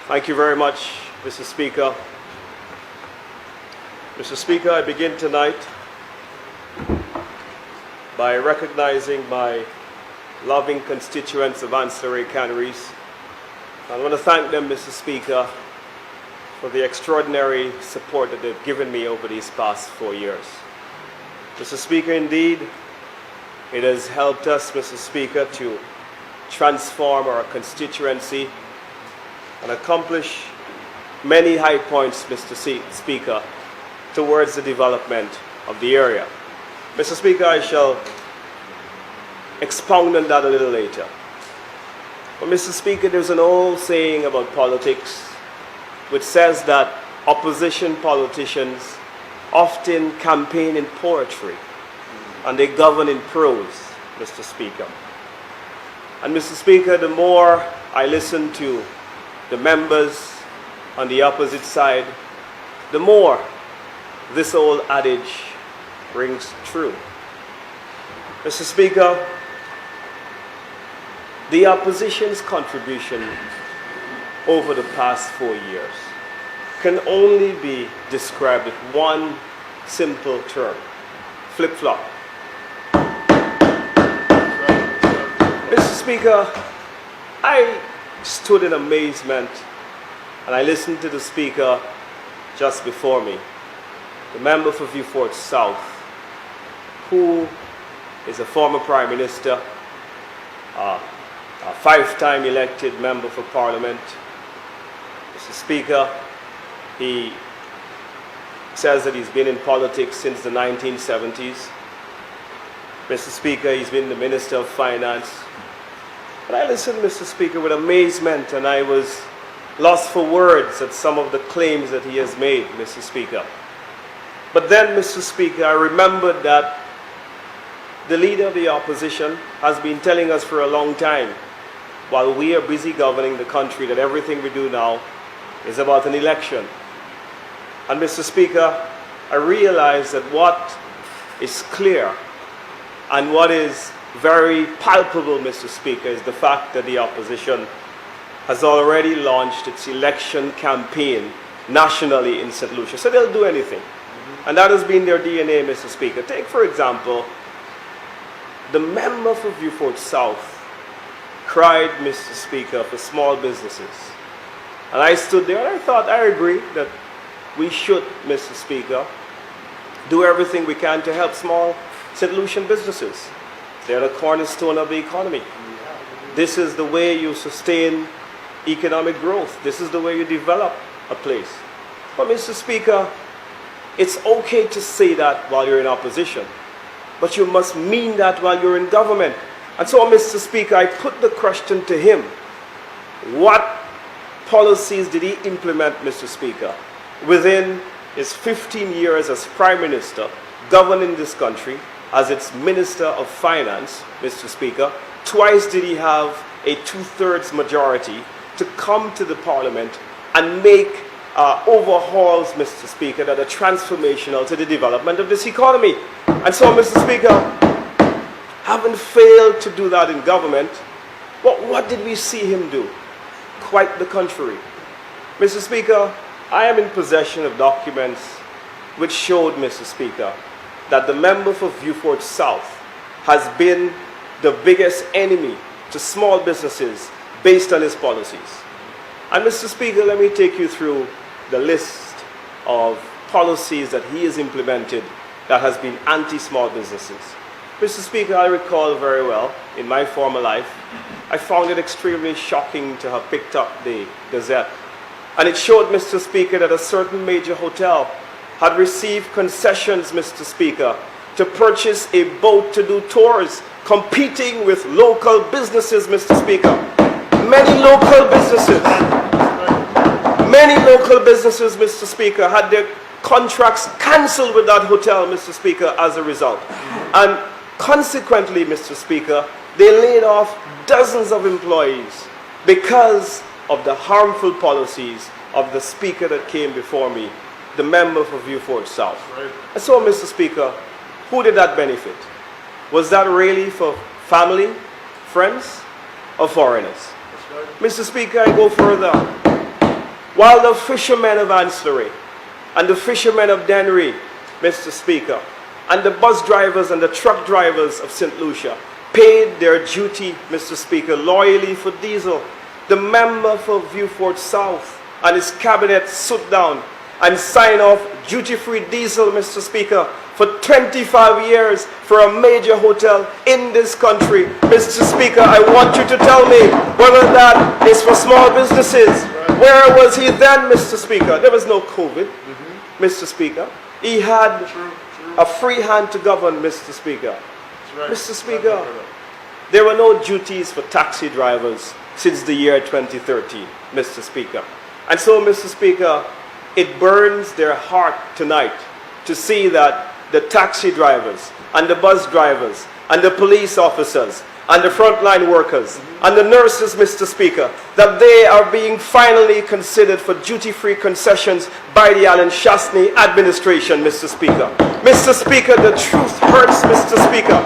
Thank you very much, Mr. Speaker. Mr. Speaker, I begin tonight by recognizing my loving constituents of ancillary canneries. I want to thank them, Mr. Speaker, for the extraordinary support that they've given me over these past 4 years. Mr. Speaker, indeed, it has helped us, Mr. Speaker, to transform our constituency and accomplish many high points, Mr. Speaker, towards the development of the area. Mr. Speaker, I shall expound on that a little later. But Mr. Speaker, there's an old saying about politics which says that opposition politicians often campaign in poetry and they govern in prose, Mr. Speaker. And Mr. Speaker, the more I listen to the members on the opposite side, the more this old adage rings true. Mr. Speaker, the opposition's contribution over the past 4 years can only be described with one simple term: flip-flop. Mr. Speaker, I stood in amazement and I listened to the Speaker just before me, the member for Vieux South, who is a former Prime Minister, a 5-time elected member for Parliament. Mr. Speaker, he says that he's been in politics since the 1970s. Mr. Speaker, he's been the Minister of Finance. But I listened, Mr. Speaker, with amazement, and I was lost for words at some of the claims that he has made, Mr. Speaker. But then, Mr. Speaker, I remembered that the leader of the opposition has been telling us for a long time, while we are busy governing the country, that everything we do now is about an election. And Mr. Speaker, I realize that what is clear and what is very palpable, Mr. Speaker, is the fact that the opposition has already launched its election campaign nationally in St. Lucia. So they'll do anything. And that has been their DNA, Mr. Speaker. Take, for example, the member for Vieux South cried, Mr. Speaker, for small businesses. And I stood there and I thought, I agree that we should, Mr. Speaker, do everything we can to help small St. Lucian businesses. They're the cornerstone of the economy. This is the way you sustain economic growth. This is the way you develop a place. But Mr. Speaker, it's okay to say that while you're in opposition, but you must mean that while you're in government. And so, Mr. Speaker, I put the question to him: what policies did he implement, Mr. Speaker, within his 15 years as Prime Minister, governing this country, as its Minister of Finance, Mr. Speaker? Twice did he have a 2/3 majority to come to the Parliament and make overhauls, Mr. Speaker, that are transformational to the development of this economy. And so, Mr. Speaker, having failed to do that in government, what did we see him do? Quite the contrary. Mr. Speaker, I am in possession of documents which showed, Mr. Speaker, that the member for Vieux South has been the biggest enemy to small businesses based on his policies. And Mr. Speaker, let me take you through the list of policies that he has implemented that has been anti-small businesses. Mr. Speaker, I recall very well, in my former life, I found it extremely shocking to have picked up the Gazette. And it showed, Mr. Speaker, that a certain major hotel had received concessions, Mr. Speaker, to purchase a boat to do tours, competing with local businesses, Mr. Speaker. Many local businesses, Mr. Speaker, had their contracts cancelled with that hotel, Mr. Speaker, as a result. And consequently, Mr. Speaker, they laid off dozens of employees because of the harmful policies of the Speaker that came before me, the member for Vieux South. Right. And so, Mr. Speaker, who did that benefit? Was that really for family, friends, or foreigners? Right. Mr. Speaker, I go further. while the fishermen of Ancillary and the fishermen of Dennery, Mr. Speaker, and the bus drivers and the truck drivers of St. Lucia paid their duty, Mr. Speaker, loyally for diesel, the member for Viewfort South and his cabinet stood down and signed off duty-free diesel, Mr. Speaker, for 25 years for a major hotel in this country. Mr. Speaker, I want you to tell me whether that is for small businesses. Where was he then, Mr. Speaker? There was no COVID, Mr. Speaker. He had a free hand to govern, Mr. Speaker. Mr. Speaker, there were no duties for taxi drivers since the year 2013, Mr. Speaker. And so, Mr. Speaker, it burns their heart tonight to see that the taxi drivers and the bus drivers and the police officers and the frontline workers and the nurses, Mr. Speaker, that they are being finally considered for duty-free concessions by the Alan Shastney administration, Mr. Speaker. Mr. Speaker, the truth hurts, Mr. Speaker.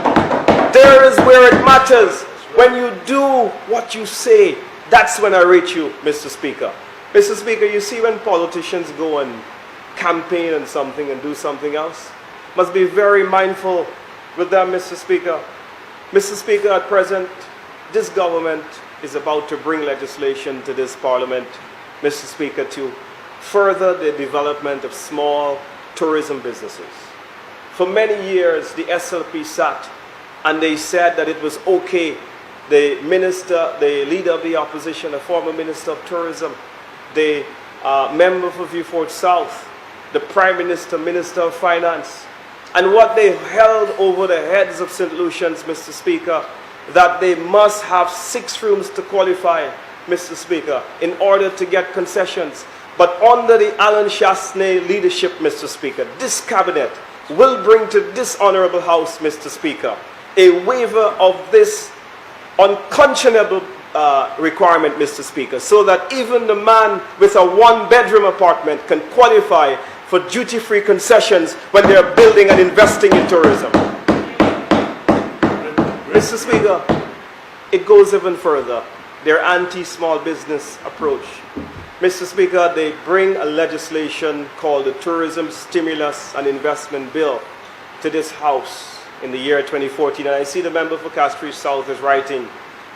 There is where it matters. When you do what you say, that's when I rate you, Mr. Speaker. Mr. Speaker, you see when politicians go and campaign on something and do something else, must be very mindful with them, Mr. Speaker. Mr. Speaker, at present, this government is about to bring legislation to this parliament, Mr. Speaker, to further the development of small tourism businesses. For many years, the SLP sat and they said that it was okay. The minister, the leader of the opposition, a former minister of tourism, the member for Viewfort South, the Prime Minister, Minister of Finance, and what they held over the heads of St. Lucians, Mr. Speaker, that they must have 6 rooms to qualify, Mr. Speaker, in order to get concessions. But under the Alan Shastney leadership, Mr. Speaker, this cabinet will bring to this honorable house, Mr. Speaker, a waiver of this unconscionable requirement, Mr. Speaker, so that even the man with a 1-bedroom apartment can qualify for duty-free concessions when they are building and investing in tourism. Mr. Speaker, it goes even further. Their anti-small business approach. Mr. Speaker, they bring a legislation called the Tourism Stimulus and Investment Bill to this House in the year 2014. And I see the member for Castries South is writing,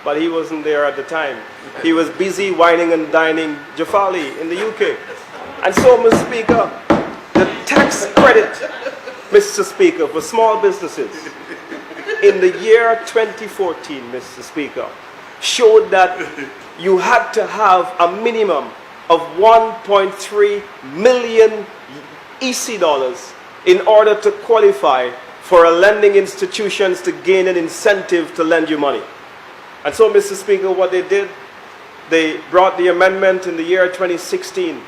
but he wasn't there at the time. He was busy wining and dining Jafali in the UK. And so, Mr. Speaker, the tax credit, Mr. Speaker, for small businesses in the year 2014, Mr. Speaker, showed that you had to have a minimum of 1.3 million EC dollars in order to qualify for a lending institutions to gain an incentive to lend you money. And so, Mr. Speaker, what they did, they brought the amendment in the year 2016,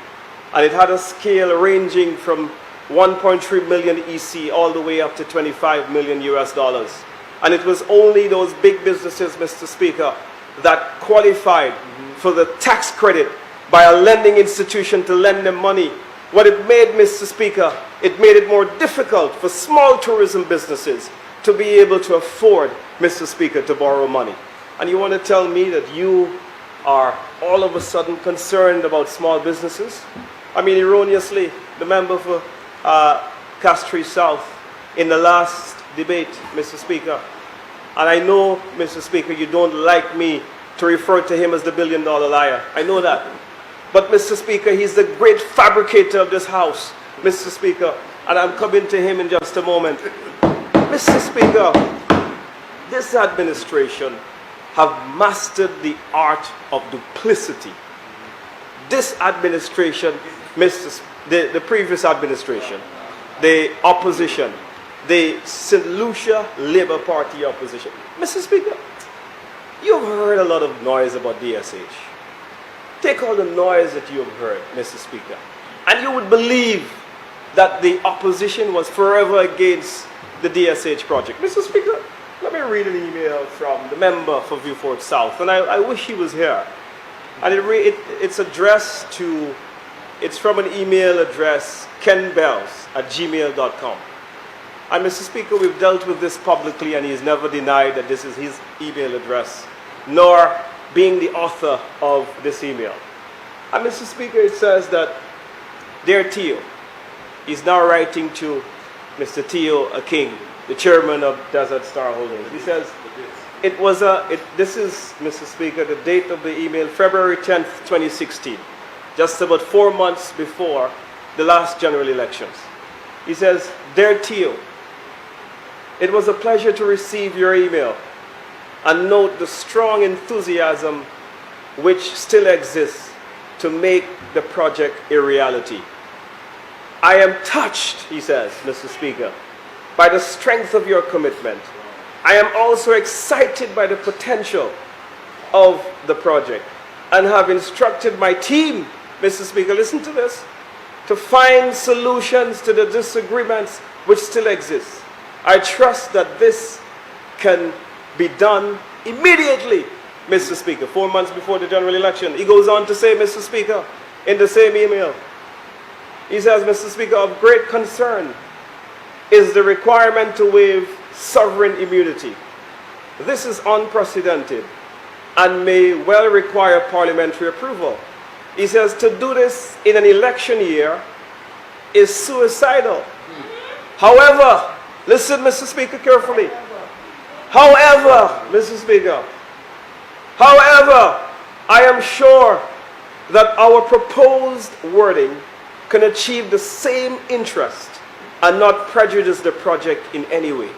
and it had a scale ranging from 1.3 million EC all the way up to 25 million US dollars. And it was only those big businesses, Mr. Speaker, that qualified for the tax credit by a lending institution to lend them money. What it made, Mr. Speaker, it made it more difficult for small tourism businesses to be able to afford, Mr. Speaker, to borrow money. And you want to tell me that you are all of a sudden concerned about small businesses? I mean, erroneously, the member for Castries South in the last debate, Mr. Speaker, and I know, Mr. Speaker, you don't like me to refer to him as the billion-dollar liar. I know that. But, Mr. Speaker, he's the great fabricator of this House, Mr. Speaker, and I'm coming to him in just a moment. Mr. Speaker, this administration have mastered the art of duplicity. This administration, the previous administration, the opposition, the St. Lucia Labour Party opposition. Mr. Speaker, you've heard a lot of noise about DSH. Take all the noise that you have heard, Mr. Speaker, and you would believe that the opposition was forever against the DSH project. Mr. Speaker, let me read an email from the member for Viewfort South, and I wish he was here. And it's addressed to, it's from an email address, kenbells@gmail.com. And Mr. Speaker, we've dealt with this publicly, and he's never denied that this is his email address, nor being the author of this email. And Mr. Speaker, it says that Dear Theo, he's now writing to Mr. Theo King, the chairman of Desert Star Holdings. He says, this is, Mr. Speaker, the date of the email, February 10th, 2016, just about 4 months before the last general elections. He says, Dear Theo, it was a pleasure to receive your email and note the strong enthusiasm which still exists to make the project a reality. I am touched, he says, Mr. Speaker, by the strength of your commitment. I am also excited by the potential of the project and have instructed my team, Mr. Speaker, listen to this, to find solutions to the disagreements which still exist. I trust that this can be done immediately, Mr. Speaker, 4 months before the general election. He goes on to say, Mr. Speaker, in the same email, he says, Mr. Speaker, of great concern is the requirement to waive sovereign immunity. This is unprecedented and may well require parliamentary approval. He says to do this in an election year is suicidal. However, listen, Mr. Speaker, carefully. However, Mr. Speaker, however, I am sure that our proposed wording can achieve the same interest and not prejudice the project in any way.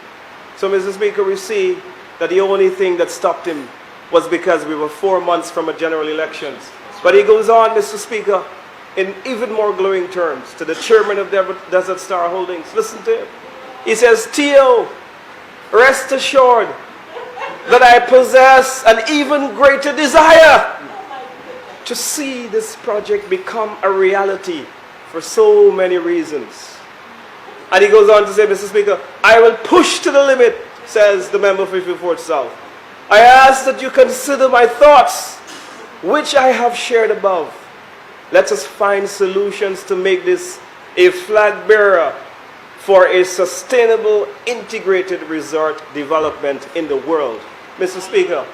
So, Mr. Speaker, we see that the only thing that stopped him was because we were 4 months from a general elections. But he goes on, Mr. Speaker, in even more glowing terms to the chairman of Desert Star Holdings. Listen to him. He says, Theo, rest assured that I possess an even greater desire to see this project become a reality for so many reasons. And he goes on to say, Mr. Speaker, I will push to the limit, says the member for 54th South. I ask that you consider my thoughts, which I have shared above. Let us find solutions to make this a flag bearer for a sustainable, integrated resort development in the world. Mr. Speaker,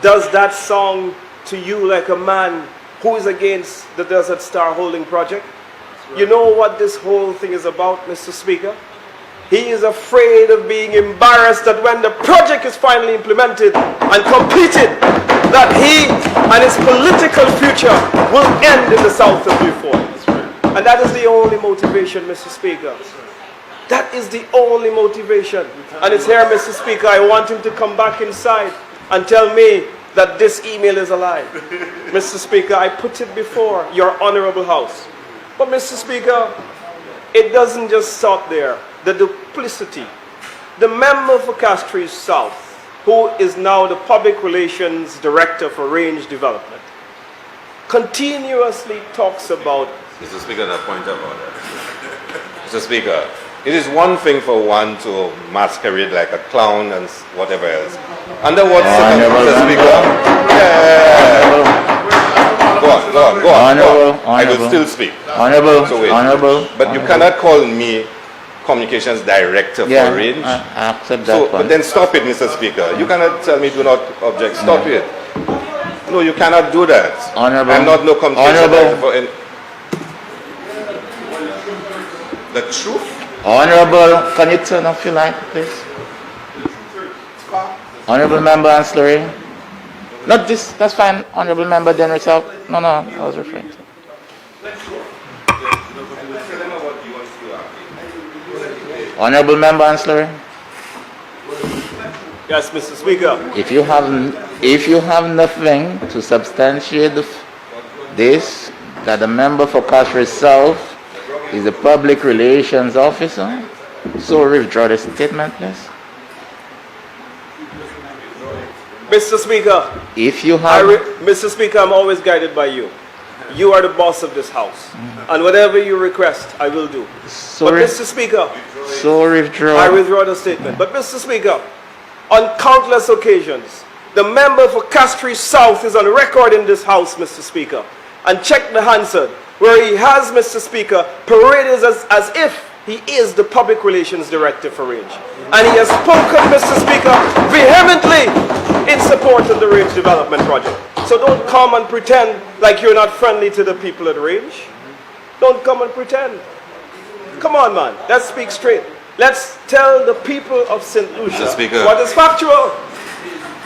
does that sound to you like a man who is against the Desert Star Holding project? You know what this whole thing is about, Mr. Speaker? He is afraid of being embarrassed that when the project is finally implemented and completed, that he and his political future will end in the south of Beaufort. And that is the only motivation, Mr. Speaker. That is the only motivation. And it's here, Mr. Speaker, I want him to come back inside and tell me that this email is a lie. Mr. Speaker, I put it before your honorable house. But Mr. Speaker, it doesn't just stop there. The duplicity. The member for Castries South, who is now the Public Relations Director for Range Development, continuously talks about... Mr. Speaker, a point about that. Mr. Speaker, it is one thing for one to masquerade like a clown and whatever else. Under what circumstances, Mr. Speaker? Yeah. Go on. I will still speak. Honorable. So wait. Honorable. But you cannot call me Communications Director for Range. I accept that So, one. but then stop it, Mr. Speaker. You cannot tell me do not object. Stop it. No, you cannot do that. Honorable. I'm not no Communications Director for any... The truth? Honorable, can you turn off your light, please? Honorable Member Ancillary. Not this, that's fine. Honorable Member then yourself. No, I was referring to. Honorable Member Ancillary. Yes, Mr. Speaker. If you have nothing to substantiate this, that the member for Castries South is the Public Relations Officer, so withdraw the statement, please. Mr. Speaker, If you have... Mr. Speaker, I'm always guided by you. You are the boss of this house. And whatever you request, I will do. But Mr. Speaker, withdraw. I withdraw the statement. But Mr. Speaker, on countless occasions, the member for Castries South is on record in this house, Mr. Speaker. And check the Hansard, where he has, Mr. Speaker, paraded as if he is the Public Relations Director for Range. And he has spoken, Mr. Speaker, vehemently in support of the Range Development Project. So don't come and pretend like you're not friendly to the people at range. Don't come and pretend. Come on, man. Let's speak straight. Let's tell the people of St. Lucia Mr. Speaker. what is factual.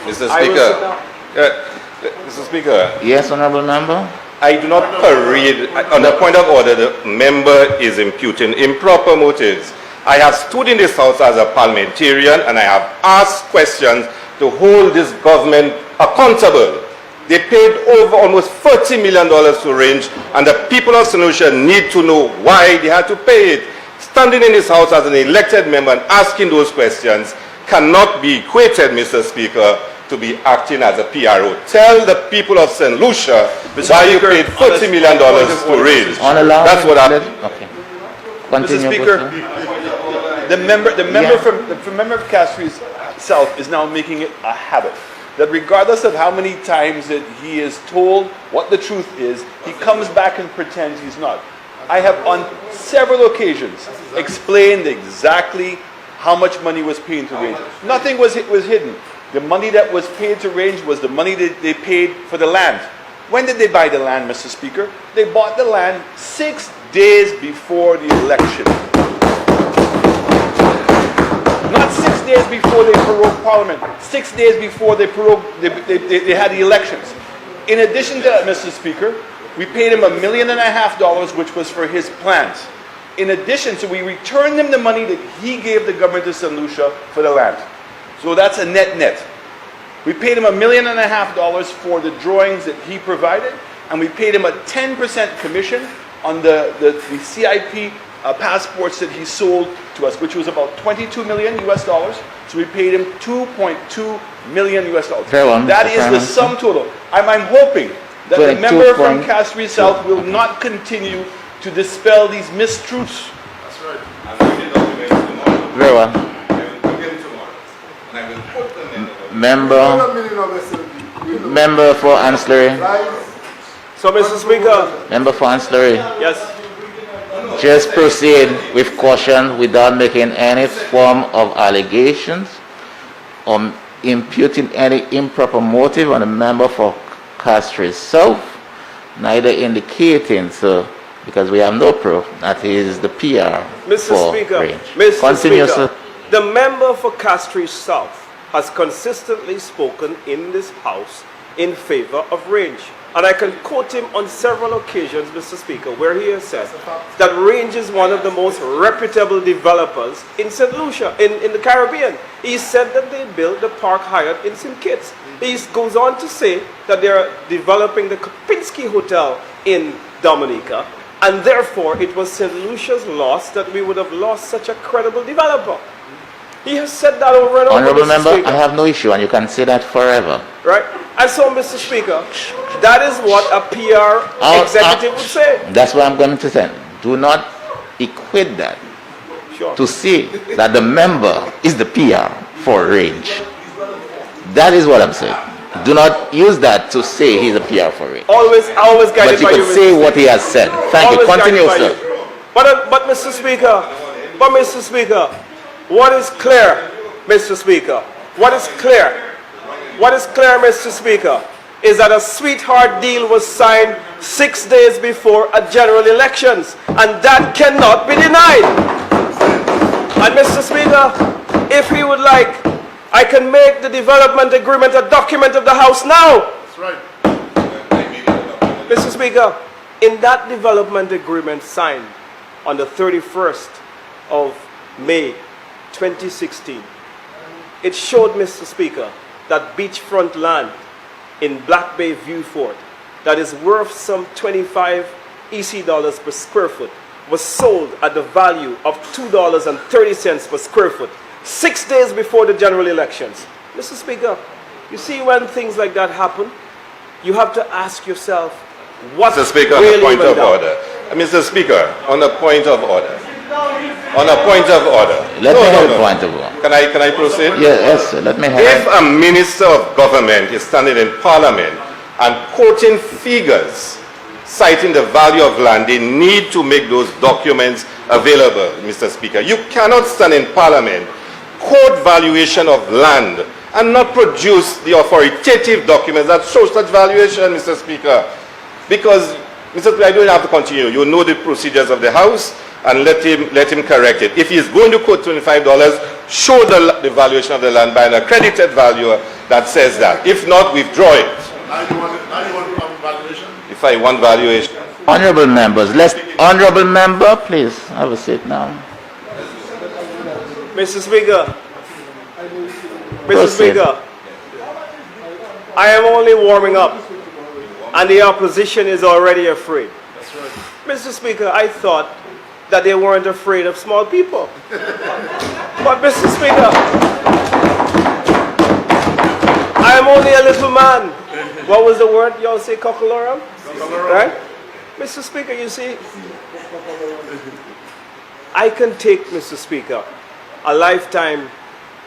Mr. I will sit down. Speaker, Mr. Speaker, Yes, honorable member. I do not parade. On the point of order, the member is imputing improper motives. I have stood in this house as a parliamentarian and I have asked questions to hold this government accountable. They paid over almost $40 million to range, and the people of St. Lucia need to know why they had to pay it. Standing in this house as an elected member and asking those questions cannot be equated, Mr. Speaker, to be acting as a PRO. Tell the people of St. Lucia why you paid $40 million to range. That's what I... Okay. Continue, Mr. Speaker, Buster. the member Yeah. from member of Castries South is now making it a habit that regardless of how many times that he is told what the truth is, he comes back and pretends he's not. I have on several occasions explained exactly how much money was paid to range. Nothing was hidden. The money that was paid to range was the money that they paid for the land. When did they buy the land, Mr. Speaker? They bought the land 6 days before the election. Not 6 days before they prorogued Parliament. 6 days before they had the elections. In addition to that, Mr. Speaker, we paid him $1.5 million, which was for his plans. In addition, so we returned him the money that he gave the government of St. Lucia for the land. So that's a net. We paid him $1.5 million for the drawings that he provided, and we paid him a 10% commission on the CIP passports that he sold to us, which was about $22 million US. So we paid him $2.2 million US. That is the sum total. I'm hoping that the member from Castries South will not continue to dispel these mistruths. That's right. I'm going to document tomorrow. Very well. I will put them tomorrow. And I will put them in the... Member for Ancillary. So, Mr. Speaker. Member for Ancillary. Yes. Just proceed with caution without making any form of allegations or imputing any improper motive on a member for Castries South, neither indicating so, because we have no proof that he is the PR Mr. for Speaker, range. Mr. Continue, Speaker, sir. the member for Castries South has consistently spoken in this House in favor of range. And I can quote him on several occasions, Mr. Speaker, where he has said that range is one of the most reputable developers in St. Lucia, in the Caribbean. He said that they built the Park Hyatt in St. Kitts. He goes on to say that they are developing the Kopinski Hotel in Dominica, and therefore it was St. Lucia's loss that we would have lost such a credible developer. He has said that over and over, Honorable Mr. Member, Speaker. I have no issue, and you can say that forever. Right? And so, Mr. Speaker, that is what a PR executive would say. That's what I'm going to say. Do not equate that Sure. to say that the member is the PR for range. That is what I'm saying. Do not use that to say he's a PR for range. Always guided But you by you, can say Mr. what he has said. Thank you. Always Continue, guided by sir. you. But Mr. Speaker, what is clear, Mr. Speaker? What is clear? What is clear, Mr. Speaker, is that a sweetheart deal was signed 6 days before a general elections, and that cannot be denied. And Mr. Speaker, if he would like, I can make the development agreement a document of the House now. That's right. Mr. Speaker, in that development agreement signed on the 31st of May 2016, it showed, Mr. Speaker, that beachfront land in Black Bay View Fort that is worth some 25 EC dollars per square foot was sold at the value of $2.30 per square foot 6 days before the general elections. Mr. Speaker, you see, when things like that happen, you have to ask yourself, what Mr. Speaker, really on a point went of down? order. Mr. Speaker, on a point of order. On a point of order. Let me have a point of order. Can I proceed? Yes, sir. Let me have If a minister of government is standing in parliament and quoting figures citing the value of land, they need to make those documents available, Mr. Speaker. You cannot stand in parliament, quote valuation of land, and not produce the authoritative documents that show such valuation, Mr. Speaker. Because, Mr. Speaker, I don't have to continue. You know the procedures of the House, and let him correct it. If he's going to quote $25, show the valuation of the land by an accredited valuer that says that. If not, withdraw it. Now you want valuation? If I want valuation. Honorable members, honorable member, please have a seat now. Mr. Speaker, Proceed. I am only warming up, and the opposition is already afraid. Mr. Speaker, I thought that they weren't afraid of small people. But Mr. Speaker, I am only a little man. What was the word y'all say, cockalorum? Right? Mr. Speaker, you see, I can take, Mr. Speaker, a lifetime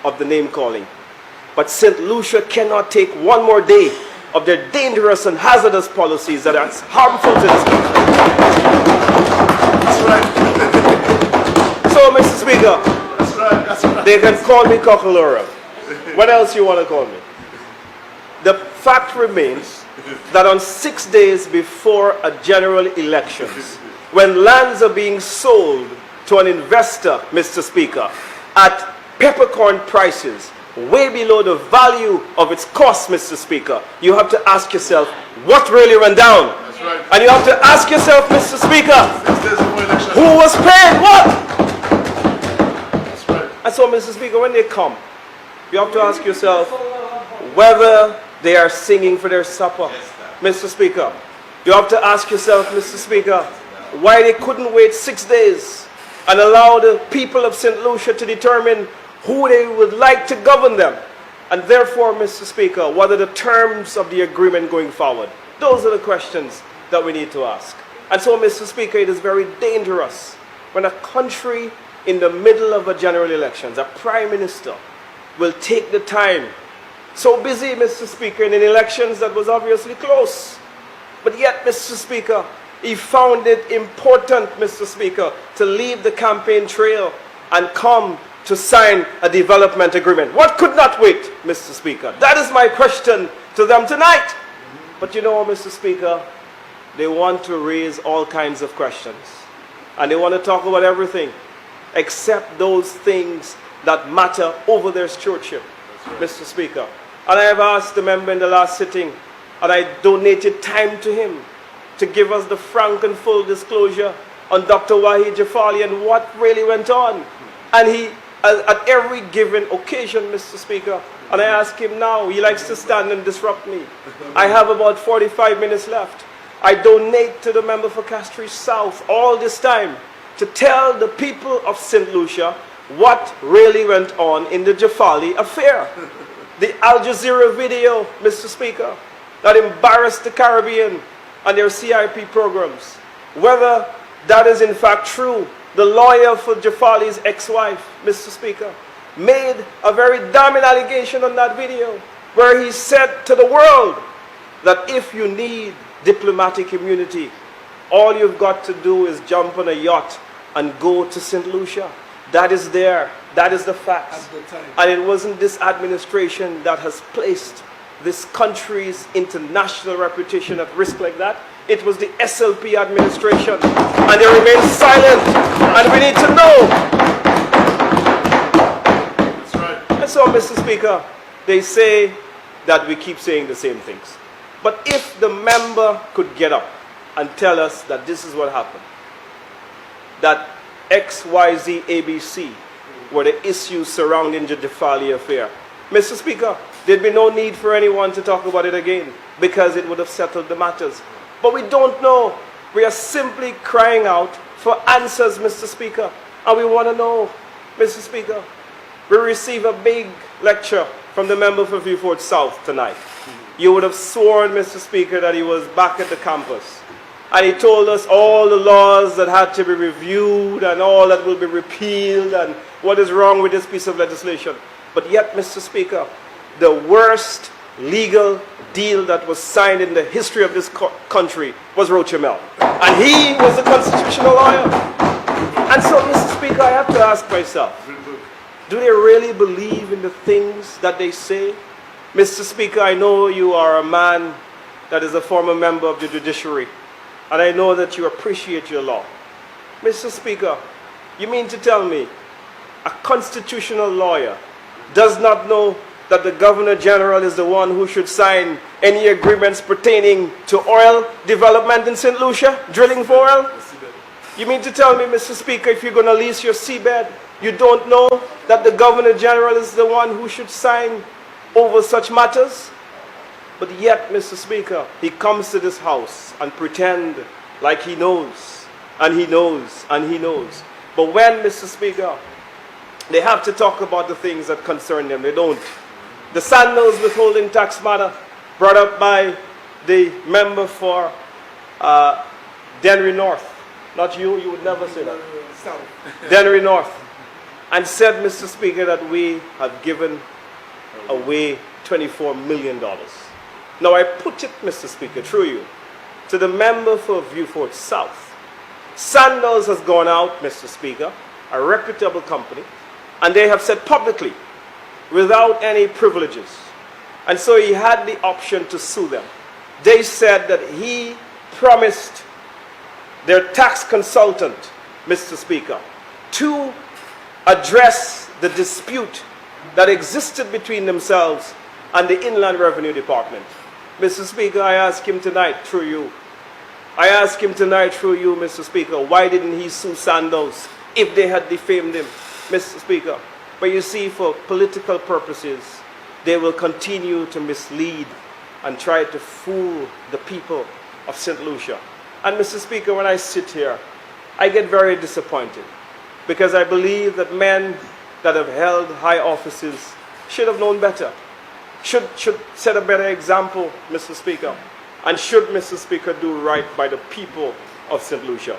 of the name calling. But St. Lucia cannot take one more day of their dangerous and hazardous policies that are harmful to this country. That's right. So, Mr. Speaker, That's right. That's right. they can call me cockalorum. What else you want to call me? The fact remains that on 6 days before a general elections, when lands are being sold to an investor, Mr. Speaker, at peppercorn prices way below the value of its cost, Mr. Speaker, you have to ask yourself, what really went down? That's right. And you have to ask yourself, Mr. Speaker, 6 days before election. who was paying what? That's right. And so, Mr. Speaker, when they come, you have to ask yourself whether they are singing for their supper, Mr. Speaker. You have to ask yourself, Mr. Speaker, why they couldn't wait 6 days and allow the people of St. Lucia to determine who they would like to govern them. And therefore, Mr. Speaker, what are the terms of the agreement going forward? Those are the questions that we need to ask. And so, Mr. Speaker, it is very dangerous when a country in the middle of a general elections, a prime minister will take the time, so busy, Mr. Speaker, in an elections that was obviously close. But yet, Mr. Speaker, he found it important, Mr. Speaker, to leave the campaign trail and come to sign a development agreement. What could not wait, Mr. Speaker? That is my question to them tonight. But you know, Mr. Speaker, they want to raise all kinds of questions. And they want to talk about everything except those things that matter over their stewardship, Mr. Speaker. And I have asked the member in the last sitting, and I donated time to him to give us the frank and full disclosure on Dr. Wahid Jafali and what really went on. And he, at every given occasion, Mr. Speaker, and I ask him now, he likes to stand and disrupt me. I have about 45 minutes left. I donate to the member for Castries South all this time to tell the people of St. Lucia what really went on in the Jafali affair. The Al Jazeera video, Mr. Speaker, that embarrassed the Caribbean and their CIP programs. Whether that is in fact true, the lawyer for Jafali's ex-wife, Mr. Speaker, made a very damning allegation on that video where he said to the world that if you need diplomatic immunity, all you've got to do is jump on a yacht and go to St. Lucia. That is there. That is the facts. And it wasn't this administration that has placed this country's international reputation at risk like that. It was the SLP administration. And they remain silent. And we need to know. That's right. And so, Mr. Speaker, they say that we keep saying the same things. But if the member could get up and tell us that this is what happened, that XYZ ABC were the issues surrounding the Jafali affair, Mr. Speaker, there'd be no need for anyone to talk about it again because it would have settled the matters. But we don't know. We are simply crying out for answers, Mr. Speaker. And we want to know, Mr. Speaker, we receive a big lecture from the member for Viewfort South tonight. You would have sworn, Mr. Speaker, that he was back at the campus. And he told us all the laws that had to be reviewed and all that will be repealed and what is wrong with this piece of legislation. But yet, Mr. Speaker, the worst legal deal that was signed in the history of this country was Rochamel. And he was a constitutional lawyer. And so, Mr. Speaker, I have to ask myself, do they really believe in the things that they say? Mr. Speaker, I know you are a man that is a former member of the judiciary, and I know that you appreciate your law. Mr. Speaker, you mean to tell me a constitutional lawyer does not know that the Governor General is the one who should sign any agreements pertaining to oil development in St. Lucia, drilling for oil? You mean to tell me, Mr. Speaker, if you're going to lease your seabed, you don't know that the Governor General is the one who should sign over such matters? But yet, Mr. Speaker, he comes to this house and pretend like he knows, and he knows, and he knows. But when, Mr. Speaker, they have to talk about the things that concern them, they don't. The Sandals withholding tax matter brought up by the member for Dennery North. Not you, you would never say that. Dennery North. And said, Mr. Speaker, that we have given away $24 million. Now I put it, Mr. Speaker, through you, to the member for Viewfort South. Sandals has gone out, Mr. Speaker, a reputable company, and they have said publicly, without any privileges. And so he had the option to sue them. They said that he promised their tax consultant, Mr. Speaker, to address the dispute that existed between themselves and the Inland Revenue Department. Mr. Speaker, I ask him tonight through you. I ask him tonight through you, Mr. Speaker, why didn't he sue Sandals if they had defamed him, Mr. Speaker? But you see, for political purposes, they will continue to mislead and try to fool the people of St. Lucia. And Mr. Speaker, when I sit here, I get very disappointed because I believe that men that have held high offices should have known better, should set a better example, Mr. Speaker, and should, Mr. Speaker, do right by the people of St. Lucia.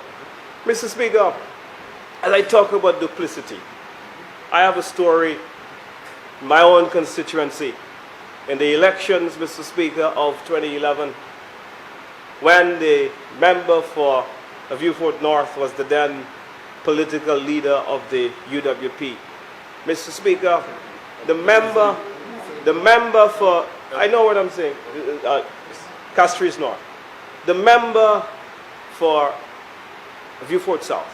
Mr. Speaker, as I talk about duplicity, I have a story in my own constituency in the elections, Mr. Speaker, of 2011, when the member for Viewfort North was the then political leader of the UWP. Mr. Speaker, the member for, I know what I'm saying, Castries North, the member for Viewfort South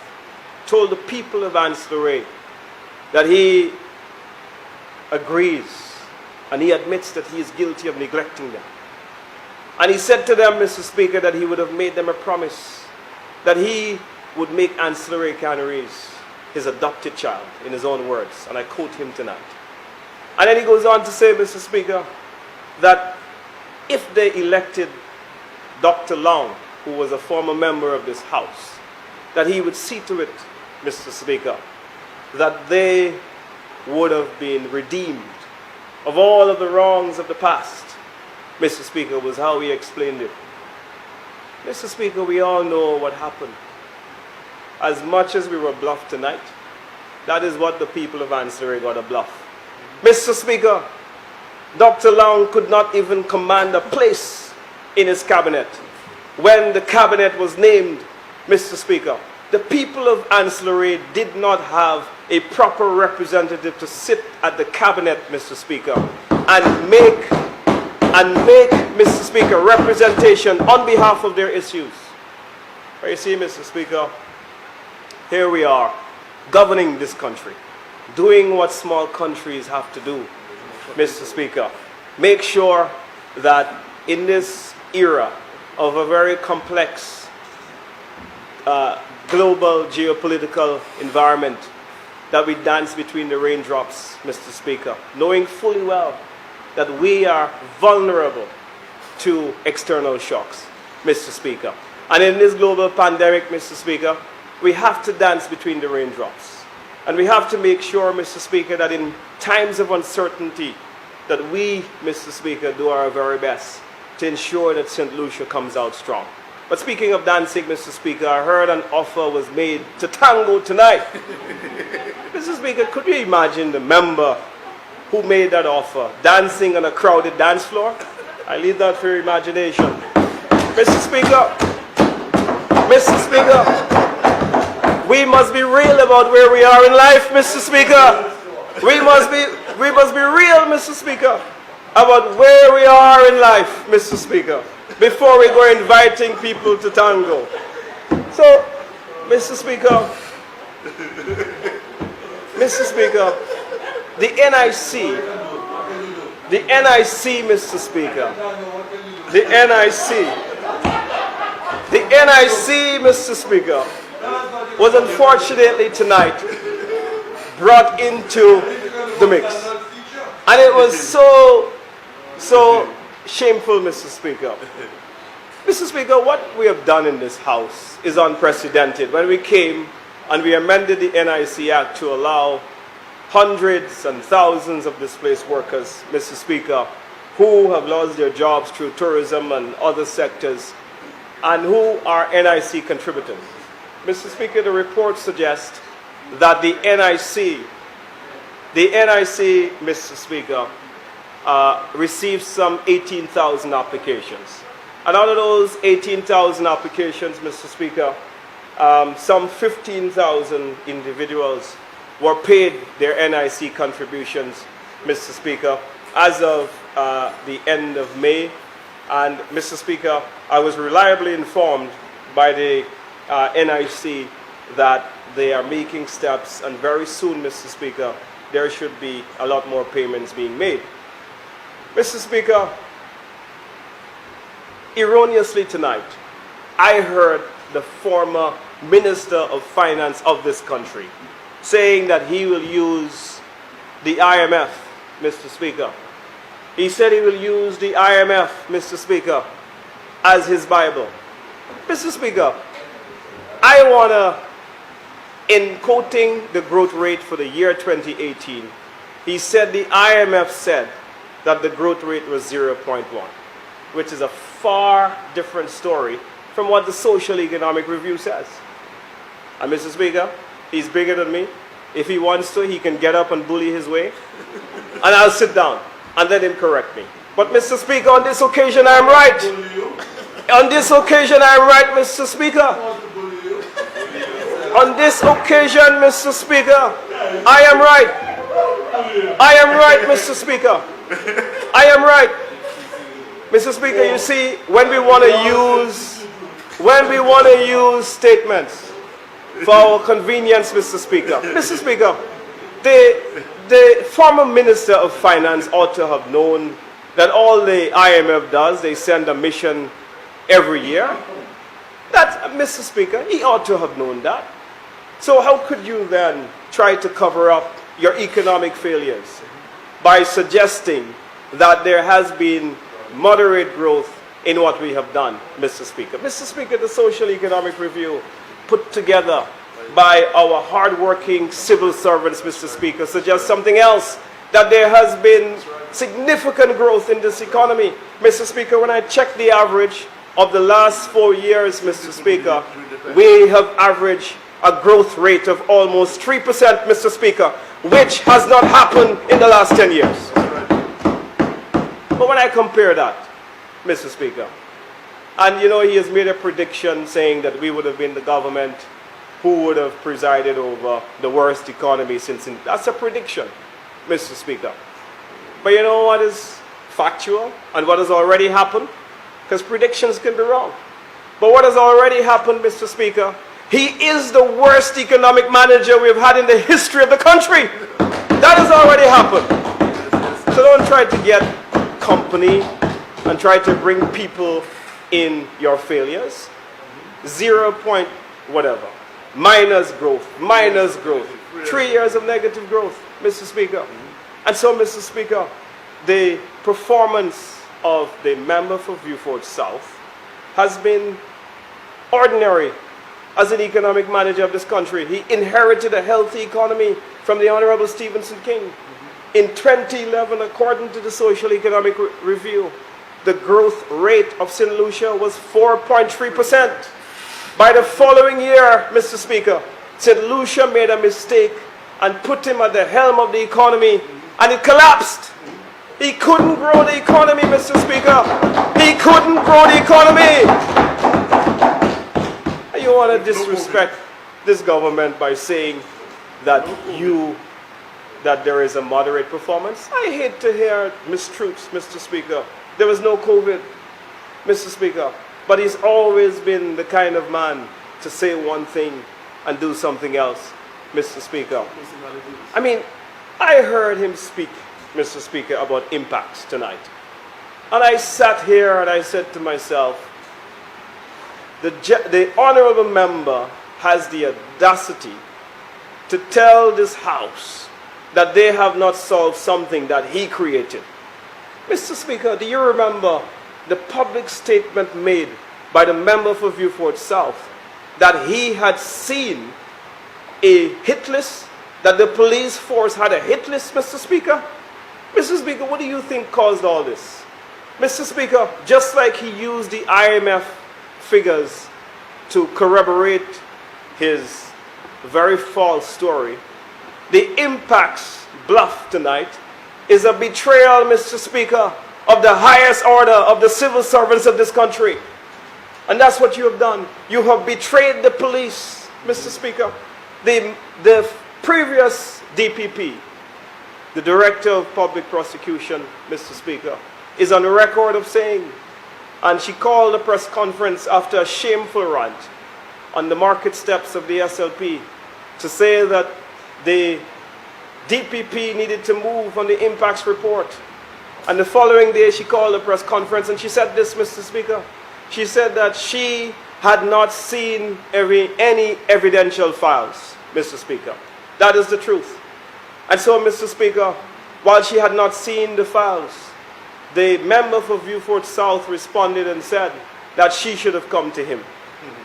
told the people of Ancillary that he agrees and he admits that he is guilty of neglecting them. And he said to them, Mr. Speaker, that he would have made them a promise that he would make Ancillary Canaries his adopted child, in his own words. And I quote him tonight. And then he goes on to say, Mr. Speaker, that if they elected Dr. Long, who was a former member of this house, that he would see to it, Mr. Speaker, that they would have been redeemed of all of the wrongs of the past, Mr. Speaker, was how he explained it. Mr. Speaker, we all know what happened. As much as we were bluffed tonight, that is what the people of Ancillary got a bluff. Mr. Speaker, Dr. Long could not even command a place in his cabinet. When the cabinet was named, Mr. Speaker, the people of Ancillary did not have a proper representative to sit at the cabinet, Mr. Speaker, and make, Mr. Speaker, representation on behalf of their issues. But you see, Mr. Speaker, here we are, governing this country, doing what small countries have to do, Mr. Speaker. Make sure that in this era of a very complex global geopolitical environment, that we dance between the raindrops, Mr. Speaker, knowing fully well that we are vulnerable to external shocks, Mr. Speaker. And in this global pandemic, Mr. Speaker, we have to dance between the raindrops. And we have to make sure, Mr. Speaker, that in times of uncertainty, that we, Mr. Speaker, do our very best to ensure that St. Lucia comes out strong. But speaking of dancing, Mr. Speaker, I heard an offer was made to tango tonight. Mr. Speaker, could you imagine the member who made that offer dancing on a crowded dance floor? I leave that for your imagination. Mr. Speaker, we must be real about where we are in life, Mr. Speaker. We must be real, Mr. Speaker, about where we are in life, Mr. Speaker. before we go inviting people to tango. So, Mr. Speaker, the NIC, Mr. Speaker, the NIC, Mr. Speaker, was unfortunately tonight brought into the mix. And it was so shameful, Mr. Speaker. Mr. Speaker, what we have done in this House is unprecedented. When we came and we amended the NIC Act to allow hundreds and thousands of displaced workers, Mr. Speaker, who have lost their jobs through tourism and other sectors, and who are NIC contributors. Mr. Speaker, the report suggests that the NIC, Mr. Speaker, received some 18,000 applications. And out of those 18,000 applications, Mr. Speaker, some 15,000 individuals were paid their NIC contributions, Mr. Speaker, as of the end of May. And, Mr. Speaker, I was reliably informed by the NIC that they are making steps, and very soon, Mr. Speaker, there should be a lot more payments being made. Mr. Speaker, erroneously tonight, I heard the former Minister of Finance of this country saying that he will use the IMF, Mr. Speaker. He said he will use the IMF, Mr. Speaker, as his Bible. Mr. Speaker, I want to, in quoting the growth rate for the year 2018, he said the IMF said that the growth rate was 0.1, which is a far different story from what the Social Economic Review says. And Mr. Speaker, he's bigger than me. If he wants to, he can get up and bully his way, and I'll sit down and let him correct me. But Mr. Speaker, on this occasion I am right. On this occasion I am right, Mr. Speaker. On this occasion, Mr. Speaker, I am right. I am right, Mr. Speaker. I am right. Mr. Speaker, you see, when we want to use statements for our convenience, Mr. Speaker. Mr. Speaker, the former Minister of Finance ought to have known that all the IMF does, they send a mission every year. That, Mr. Speaker, he ought to have known that. So how could you then try to cover up your economic failures by suggesting that there has been moderate growth in what we have done, Mr. Speaker? Mr. Speaker, the Social Economic Review put together by our hardworking civil servants, Mr. Speaker, suggests something else, that there has been significant growth in this economy. Mr. Speaker, when I check the average of the last 4 years, Mr. Speaker, we have averaged a growth rate of almost 3%, Mr. Speaker, which has not happened in the last 10 years. But when I compare that, Mr. Speaker, and you know, he has made a prediction saying that we would have been the government who would have presided over the worst economy since, that's a prediction, Mr. Speaker. But you know what is factual and what has already happened? Because predictions can be wrong. But what has already happened, Mr. Speaker, he is the worst economic manager we've had in the history of the country. That has already happened. So don't try to get company and try to bring people in your failures. 0 point whatever. Minus growth. 3 years of negative growth, Mr. Speaker. And so, Mr. Speaker, the performance of the member for Viewfort South has been ordinary as an economic manager of this country. He inherited a healthy economy from the Honorable Stephenson King. In 2011, according to the Social Economic Review, the growth rate of St. Lucia was 4.3%. By the following year, Mr. Speaker, St. Lucia made a mistake and put him at the helm of the economy, and it collapsed. He couldn't grow the economy, Mr. Speaker. He couldn't grow the economy. And you want to disrespect this government by saying that there is a moderate performance? I hate to hear mistruths, Mr. Speaker. There was no COVID. Mr. Speaker, but he's always been the kind of man to say one thing and do something else, Mr. Speaker. I mean, I heard him speak, Mr. Speaker, about impacts tonight. And I sat here and I said to myself, the honorable member has the audacity to tell this House that they have not solved something that he created. Mr. Speaker, do you remember the public statement made by the member for Viewfort South that he had seen a hit list, that the police force had a hit list, Mr. Speaker? Mr. Speaker, what do you think caused all this? Mr. Speaker, just like he used the IMF figures to corroborate his very false story, the impacts bluff tonight is a betrayal, Mr. Speaker, of the highest order of the civil servants of this country. And that's what you have done. You have betrayed the police, Mr. Speaker. The previous DPP, the Director of Public Prosecution, Mr. Speaker, is on the record of saying, and she called a press conference after a shameful rant on the market steps of the SLP to say that the DPP needed to move on the impacts report. And the following day she called a press conference and she said this, Mr. Speaker. She said that she had not seen any evidential files, Mr. Speaker. That is the truth. And so, Mr. Speaker, while she had not seen the files, the member for Viewfort South responded and said that she should have come to him.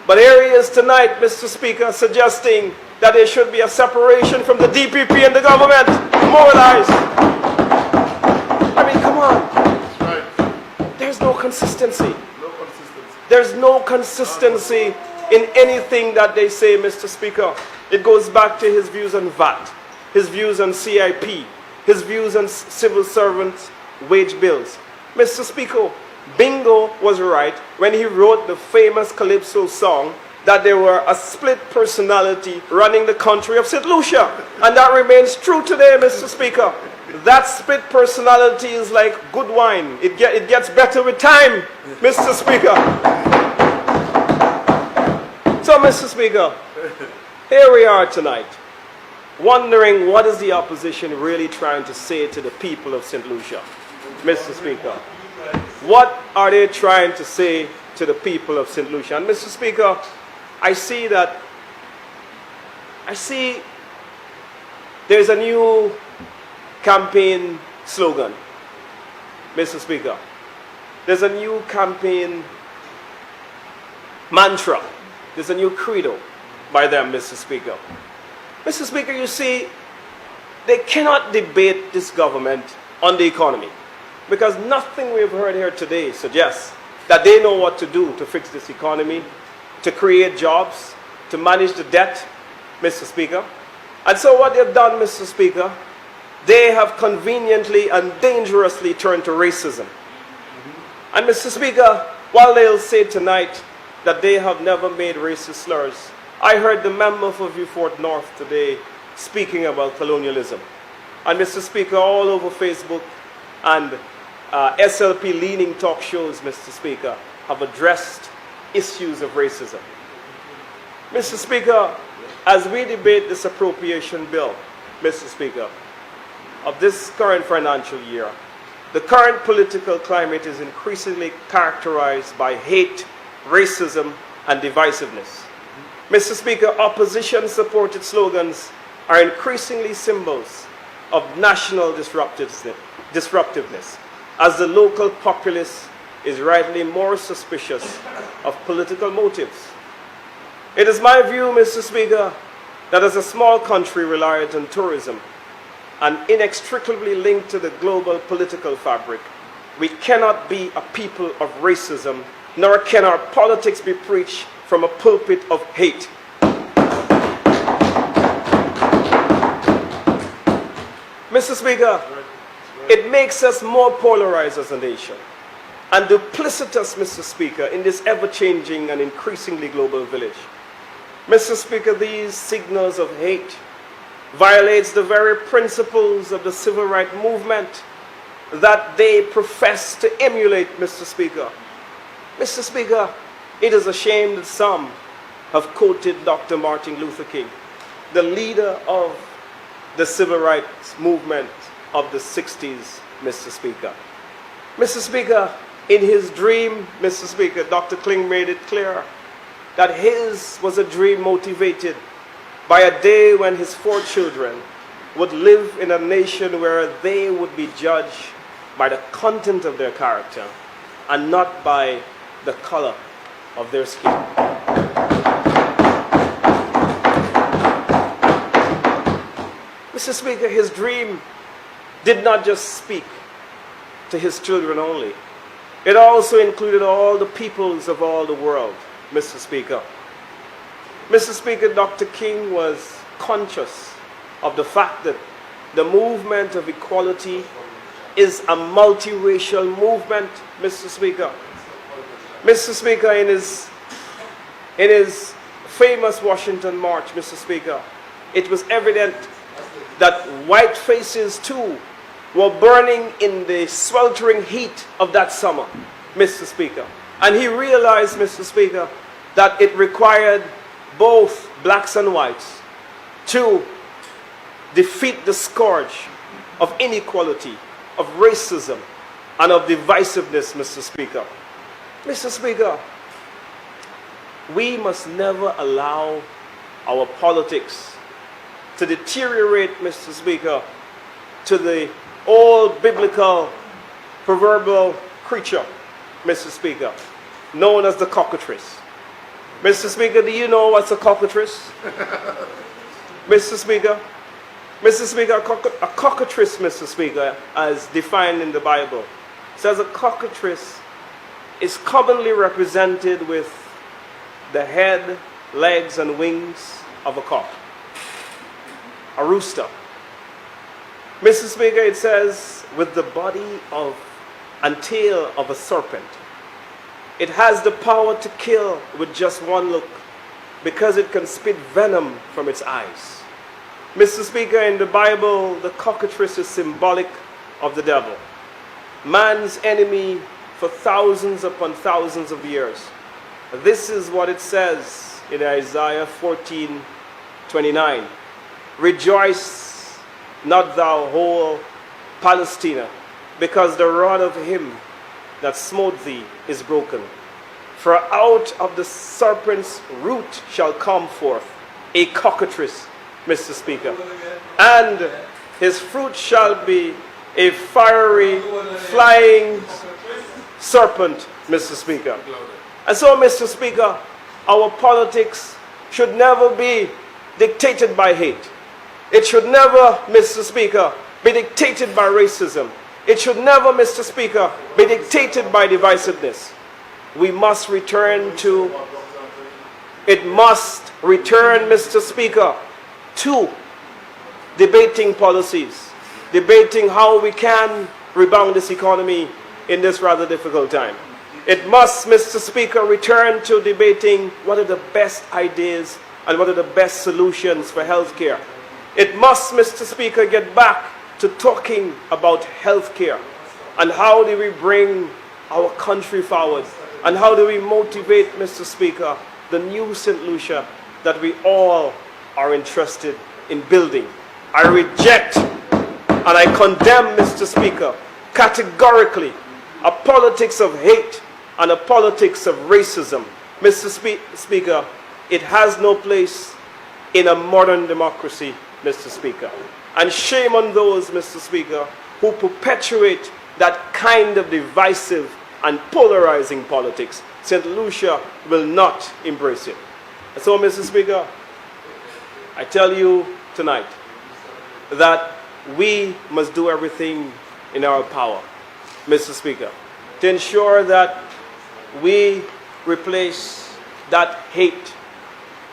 But here he is tonight, Mr. Speaker, suggesting that there should be a separation from the DPP and the government. More lies. I mean, come on. That's right. There's no consistency. No consistency. There's no consistency in anything that they say, Mr. Speaker. It goes back to his views on VAT, his views on CIP, his views on civil servants' wage bills. Mr. Speaker, Bingo was right when he wrote the famous Calypso song that there were a split personality running the country of St. Lucia. And that remains true today, Mr. Speaker. That split personality is like good wine. It gets better with time, Mr. Speaker. So, Mr. Speaker, here we are tonight, wondering what is the opposition really trying to say to the people of St. Lucia, Mr. Speaker. What are they trying to say to the people of St. Lucia? And Mr. Speaker, I see there's a new campaign slogan, Mr. Speaker. There's a new campaign mantra. There's a new credo by them, Mr. Speaker. Mr. Speaker, you see, they cannot debate this government on the economy because nothing we've heard here today suggests that they know what to do to fix this economy, to create jobs, to manage the debt, Mr. Speaker. And so what they've done, Mr. Speaker, they have conveniently and dangerously turned to racism. And Mr. Speaker, while they'll say tonight that they have never made racist slurs, I heard the member for Viewfort North today speaking about colonialism. And Mr. Speaker, all over Facebook and SLP-leaning talk shows, Mr. Speaker, have addressed issues of racism. Mr. Speaker, as we debate this appropriation bill, Mr. Speaker, of this current financial year, the current political climate is increasingly characterized by hate, racism, and divisiveness. Mr. Speaker, opposition-supported slogans are increasingly symbols of national disruptiveness, as the local populace is rightly more suspicious of political motives. It is my view, Mr. Speaker, that as a small country reliant on tourism and inextricably linked to the global political fabric, we cannot be a people of racism, nor can our politics be preached from a pulpit of hate. Mr. Speaker, it makes us more polarized as a nation and duplicitous, Mr. Speaker, in this ever-changing and increasingly global village. Mr. Speaker, these signals of hate violates the very principles of the civil rights movement that they profess to emulate, Mr. Speaker. Mr. Speaker, it is a shame that some have quoted Dr. Martin Luther King, the leader of the civil rights movement of the 60s, Mr. Speaker. Mr. Speaker, in his dream, Mr. Speaker, Dr. King made it clear that his was a dream motivated by a day when his 4 children would live in a nation where they would be judged by the content of their character and not by the color of their skin. Mr. Speaker, his dream did not just speak to his children only. It also included all the peoples of all the world, Mr. Speaker. Mr. Speaker, Dr. King was conscious of the fact that the movement of equality is a multiracial movement, Mr. Speaker. Mr. Speaker, in his famous Washington March, Mr. Speaker, it was evident that white faces too were burning in the sweltering heat of that summer, Mr. Speaker. And he realized, Mr. Speaker, that it required both blacks and whites to defeat the scourge of inequality, of racism, and of divisiveness, Mr. Speaker. Mr. Speaker, we must never allow our politics to deteriorate, Mr. Speaker, to the old biblical proverbial creature, Mr. Speaker, known as the cockatrice. Mr. Speaker, do you know what's a cockatrice? Mr. Speaker, a cockatrice, Mr. Speaker, as defined in the Bible, says a cockatrice is commonly represented with the head, legs, and wings of a cock, a rooster. Mr. Speaker, it says with the body of and tail of a serpent. It has the power to kill with just one look because it can spit venom from its eyes. Mr. Speaker, in the Bible, the cockatrice is symbolic of the devil, man's enemy for thousands upon thousands of years. This is what it says in Isaiah 14:29. Rejoice not thou whole Palestina, because the rod of him that smote thee is broken. For out of the serpent's root shall come forth a cockatrice, Mr. Speaker, and his fruit shall be a fiery, flying serpent, Mr. Speaker. And so, Mr. Speaker, our politics should never be dictated by hate. It should never, Mr. Speaker, be dictated by racism. It should never, Mr. Speaker, be dictated by divisiveness. We must return to, it must return, Mr. Speaker, to debating policies, debating how we can rebound this economy in this rather difficult time. It must, Mr. Speaker, return to debating what are the best ideas and what are the best solutions for healthcare. It must, Mr. Speaker, get back to talking about healthcare and how do we bring our country forward and how do we motivate, Mr. Speaker, the new St. Lucia that we all are interested in building. I reject and I condemn, Mr. Speaker, categorically a politics of hate and a politics of racism. Mr. Speaker, it has no place in a modern democracy, Mr. Speaker. And shame on those, Mr. Speaker, who perpetuate that kind of divisive and polarizing politics. St. Lucia will not embrace it. And so, Mr. Speaker, I tell you tonight that we must do everything in our power, Mr. Speaker, to ensure that we replace that hate,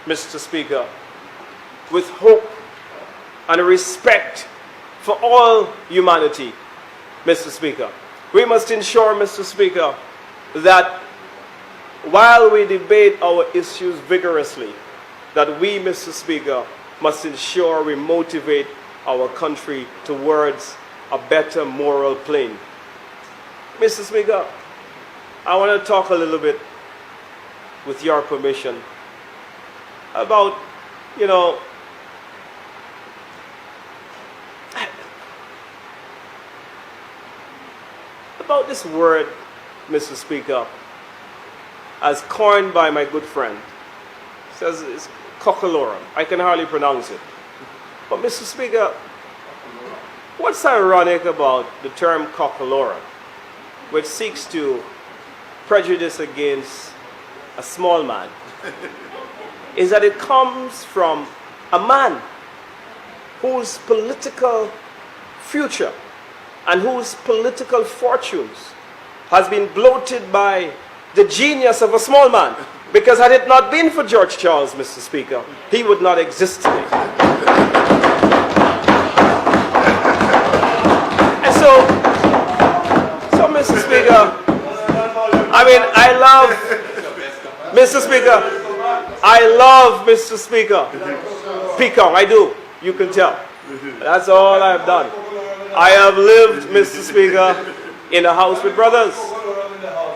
Mr. Speaker, with hope and respect for all humanity, Mr. Speaker. We must ensure, Mr. Speaker, that while we debate our issues vigorously, that we, Mr. Speaker, must ensure we motivate our country towards a better moral plane. Mr. Speaker, I want to talk a little bit, with your permission, about, you know, about this word, Mr. Speaker, as coined by my good friend. It says it's cockalorum. I can hardly pronounce it. But Mr. Speaker, what's ironic about the term cockalorum, which seeks to prejudice against a small man, is that it comes from a man whose political future and whose political fortunes has been bloated by the genius of a small man. Because had it not been for George Charles, Mr. Speaker, he would not exist today. And so Mr. Speaker, I mean, I love, Mr. Speaker, I love Mr. Speaker. Peacock, I do. You can tell. That's all I've done. I have lived, Mr. Speaker, in a house with brothers.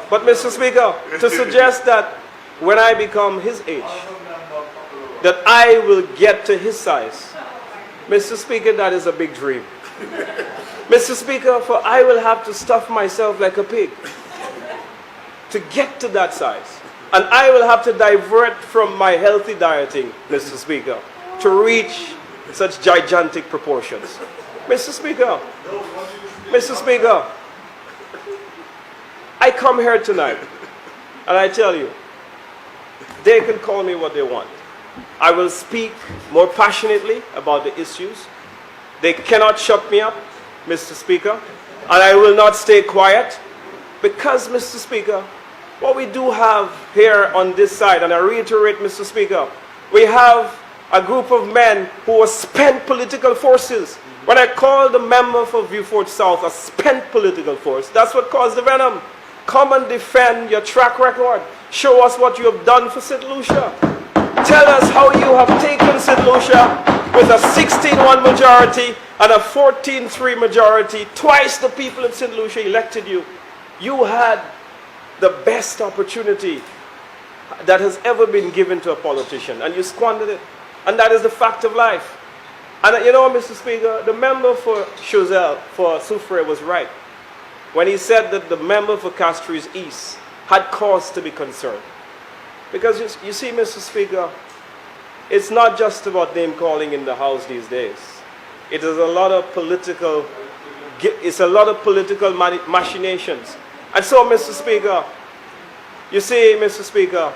But Mr. Speaker, to suggest that when I become his age, that I will get to his size, Mr. Speaker, that is a big dream. Mr. Speaker, for I will have to stuff myself like a pig to get to that size. And I will have to divert from my healthy dieting, Mr. Speaker, to reach such gigantic proportions. Mr. Speaker, I come here tonight and I tell you, they can call me what they want. I will speak more passionately about the issues. They cannot shut me up, Mr. Speaker, and I will not stay quiet because, Mr. Speaker, what we do have here on this side, and I reiterate, Mr. Speaker, we have a group of men who are spent political forces. When I call the member for Viewfort South a spent political force, that's what caused the venom. Come and defend your track record. Show us what you have done for St. Lucia. Tell us how you have taken St. Lucia with a 16-1 majority and a 14-3 majority. Twice the people of St. Lucia elected you. You had the best opportunity that has ever been given to a politician, and you squandered it. And that is the fact of life. And you know, Mr. Speaker, the member for Choiseul, for Soufrière, was right when he said that the member for Castries East had cause to be concerned. Because you see, Mr. Speaker, it's not just about name calling in the House these days. It is a lot of political, machinations. And so, Mr. Speaker, you see, Mr. Speaker,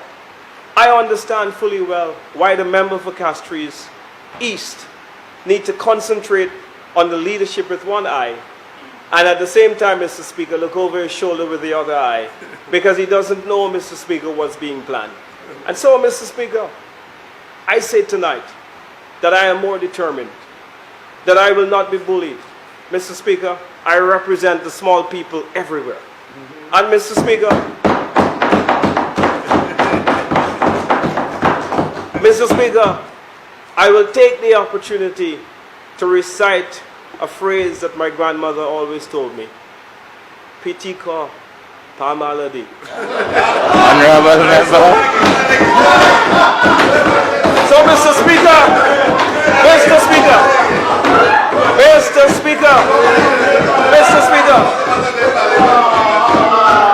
I understand fully well why the member for Castries East need to concentrate on the leadership with one eye, and at the same time, Mr. Speaker, look over his shoulder with the other eye, because he doesn't know, Mr. Speaker, what's being planned. And so, Mr. Speaker, I say tonight that I am more determined, that I will not be bullied. Mr. Speaker, I represent the small people everywhere. And Mr. Speaker, I will take the opportunity to recite a phrase that my grandmother always told me. Petit corps, pas maladie. Honorable member. So, Mr. Speaker, Mr. Speaker, Mr. Speaker, Mr. Speaker,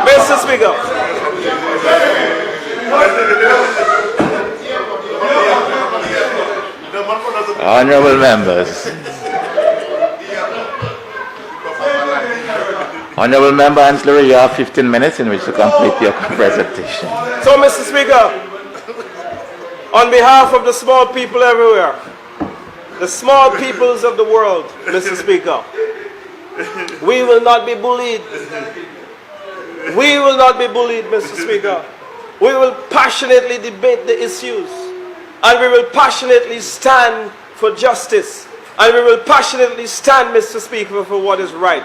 Mr. Speaker. Honorable members. Honorable Member Anslery, you have 15 minutes in which to complete your presentation. So, Mr. Speaker, on behalf of the small people everywhere, the small peoples of the world, Mr. Speaker, we will not be bullied. We will not be bullied, Mr. Speaker. We will passionately debate the issues, and we will passionately stand for justice, and we will passionately stand, Mr. Speaker, for what is right.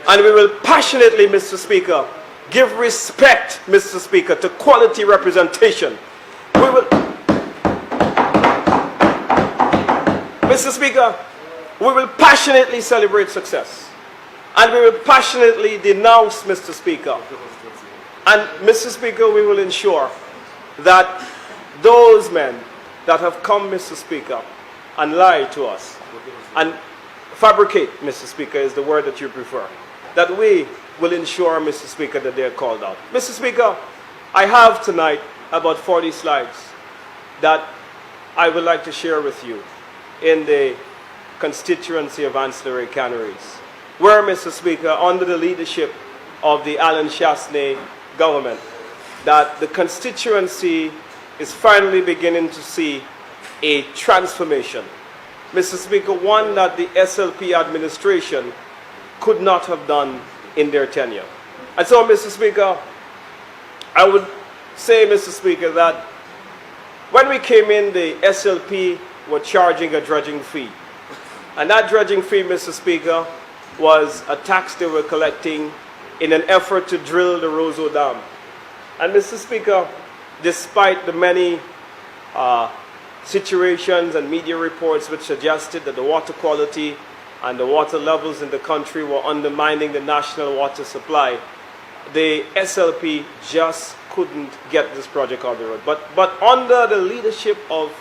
And we will passionately, Mr. Speaker, give respect, Mr. Speaker, to quality representation. We will, Mr. Speaker, we will passionately celebrate success. And we will passionately denounce, Mr. Speaker, And Mr. Speaker, we will ensure that those men that have come, Mr. Speaker, and lie to us, and fabricate, Mr. Speaker, is the word that you prefer, that we will ensure, Mr. Speaker, that they are called out. Mr. Speaker, I have tonight about 40 slides that I would like to share with you in the constituency of Ancillary Canneries, where, Mr. Speaker, under the leadership of the Alan Chasney government, that the constituency is finally beginning to see a transformation. Mr. Speaker, one that the SLP administration could not have done in their tenure. And so, Mr. Speaker, I would say, Mr. Speaker, that when we came in, the SLP were charging a dredging fee. And that dredging fee, Mr. Speaker, was a tax they were collecting in an effort to drill the Roseau Dam. And Mr. Speaker, despite the many situations and media reports which suggested that the water quality and the water levels in the country were undermining the national water supply, the SLP just couldn't get this project on the road. But under the leadership of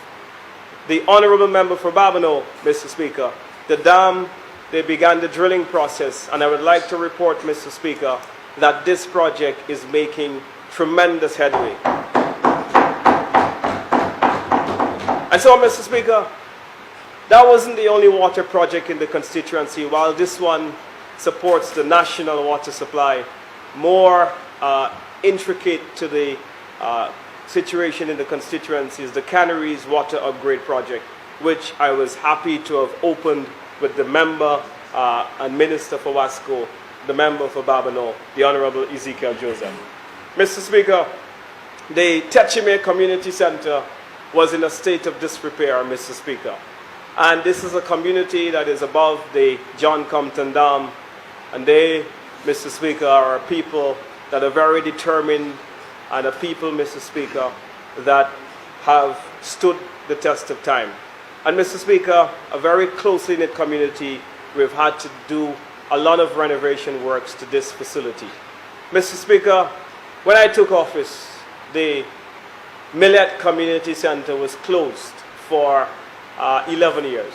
the Honorable Member for Babonneau, Mr. Speaker, the dam, they began the drilling process, and I would like to report, Mr. Speaker, that this project is making tremendous headway. And so, Mr. Speaker, that wasn't the only water project in the constituency. While this one supports the national water supply, more intricate to the situation in the constituency is the Canneries Water Upgrade Project, which I was happy to have opened with the member and Minister for Wasco, the member for Babonneau, the Honorable Ezekiel Joseph. Mr. Speaker, the Techime Community Center was in a state of disrepair, Mr. Speaker. And this is a community that is above the John Compton Dam. And they, Mr. Speaker, are people that are very determined, and a people, Mr. Speaker, that have stood the test of time. And Mr. Speaker, a very closely knit community, we've had to do a lot of renovation works to this facility. Mr. Speaker, when I took office, the Millet Community Center was closed for 11 years.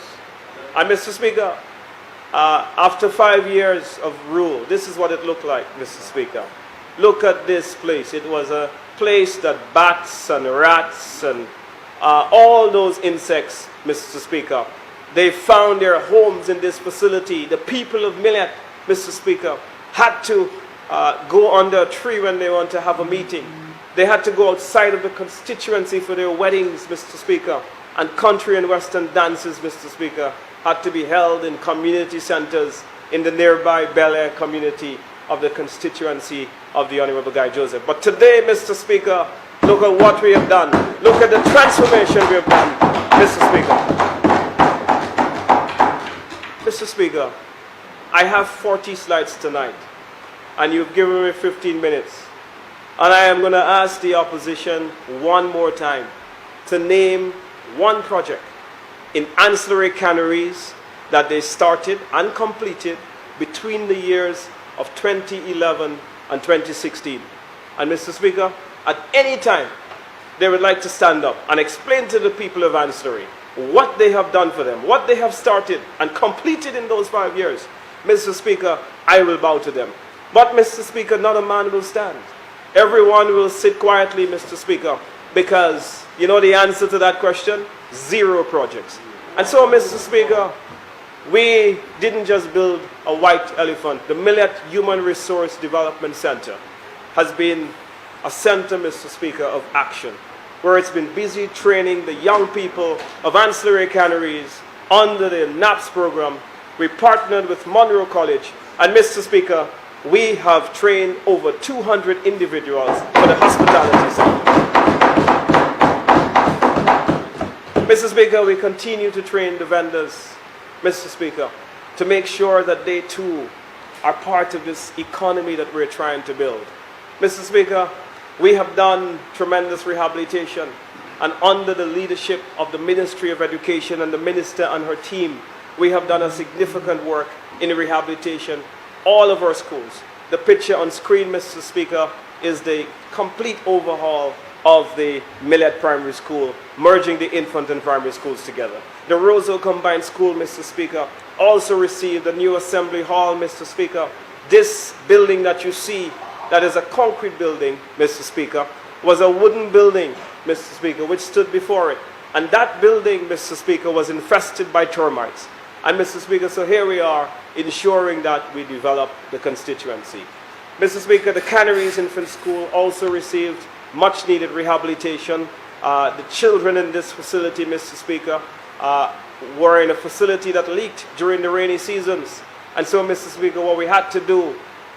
And Mr. Speaker, after 5 years of rule, this is what it looked like, Mr. Speaker. Look at this place. It was a place that bats and rats and all those insects, Mr. Speaker, they found their homes in this facility. The people of Millet, Mr. Speaker, had to go under a tree when they want to have a meeting. They had to go outside of the constituency for their weddings, Mr. Speaker, and country and western dances, Mr. Speaker, had to be held in community centers in the nearby Bel Air community of the constituency of the Honorable Guy Joseph. But today, Mr. Speaker, look at what we have done. Look at the transformation we have done, Mr. Speaker. Mr. Speaker, I have 40 slides tonight, and you've given me 15 minutes. And I am going to ask the opposition one more time to name one project in ancillary canneries that they started and completed between the years of 2011 and 2016. And Mr. Speaker, at any time they would like to stand up and explain to the people of ancillary what they have done for them, what they have started and completed in those 5 years, Mr. Speaker, I will bow to them. But Mr. Speaker, not a man will stand. Everyone will sit quietly, Mr. Speaker, because you know the answer to that question? 0 projects. And so, Mr. Speaker, we didn't just build a white elephant. The Millet Human Resource Development Center has been a center, Mr. Speaker, of action, where it's been busy training the young people of ancillary canneries under the NAPS program. We partnered with Monroe College, and Mr. Speaker, we have trained over 200 individuals for the hospitality sector. Mr. Speaker, we continue to train the vendors, Mr. Speaker, to make sure that they too are part of this economy that we're trying to build. Mr. Speaker, we have done tremendous rehabilitation, and under the leadership of the Ministry of Education and the Minister and her team, we have done a significant work in rehabilitation all of our schools. The picture on screen, Mr. Speaker, is the complete overhaul of the Millet Primary School, merging the infant and primary schools together. The Roseau Combined School, Mr. Speaker, also received a new assembly hall, Mr. Speaker. This building that you see, that is a concrete building, Mr. Speaker, was a wooden building, Mr. Speaker, which stood before it. And that building, Mr. Speaker, was infested by termites. And Mr. Speaker, so here we are ensuring that we develop the constituency. Mr. Speaker, the Canaries Infant School also received much needed rehabilitation. The children in this facility, Mr. Speaker, were in a facility that leaked during the rainy seasons. And so, Mr. Speaker, what we had to do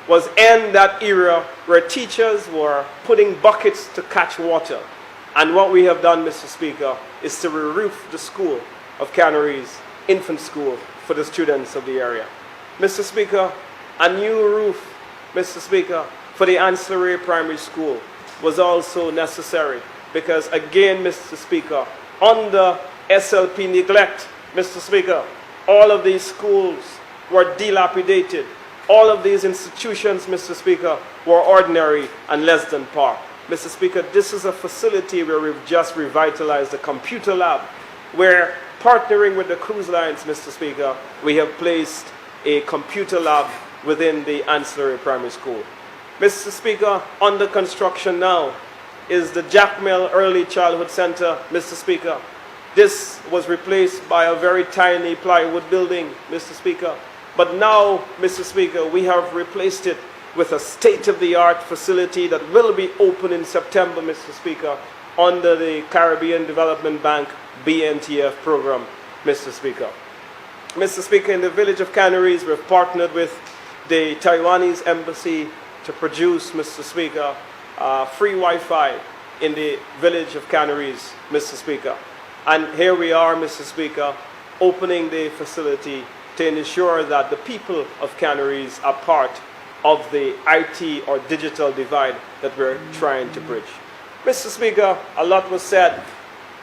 was end that era where teachers were putting buckets to catch water. And what we have done, Mr. Speaker, is to re-roof the school of Canaries Infant School for the students of the area. Mr. Speaker, a new roof, Mr. Speaker, for the ancillary primary school was also necessary because, again, Mr. Speaker, under SLP neglect, Mr. Speaker, all of these schools were dilapidated. All of these institutions, Mr. Speaker, were ordinary and less than par. Mr. Speaker, this is a facility where we've just revitalized the computer lab, where partnering with the cruise lines, Mr. Speaker, we have placed a computer lab within the ancillary primary school. Mr. Speaker, under construction now is the Jack Mill Early Childhood Center, Mr. Speaker. This was replaced by a very tiny plywood building, Mr. Speaker. But now, Mr. Speaker, we have replaced it with a state-of-the-art facility that will be open in September, Mr. Speaker, under the Caribbean Development Bank BNTF program, Mr. Speaker. Mr. Speaker, in the village of Canaries, we've partnered with the Taiwanese embassy to produce, Mr. Speaker, free Wi-Fi in the village of Canaries, Mr. Speaker. And here we are, Mr. Speaker, opening the facility to ensure that the people of Canaries are part of the IT or digital divide that we're trying to bridge. Mr. Speaker, a lot was said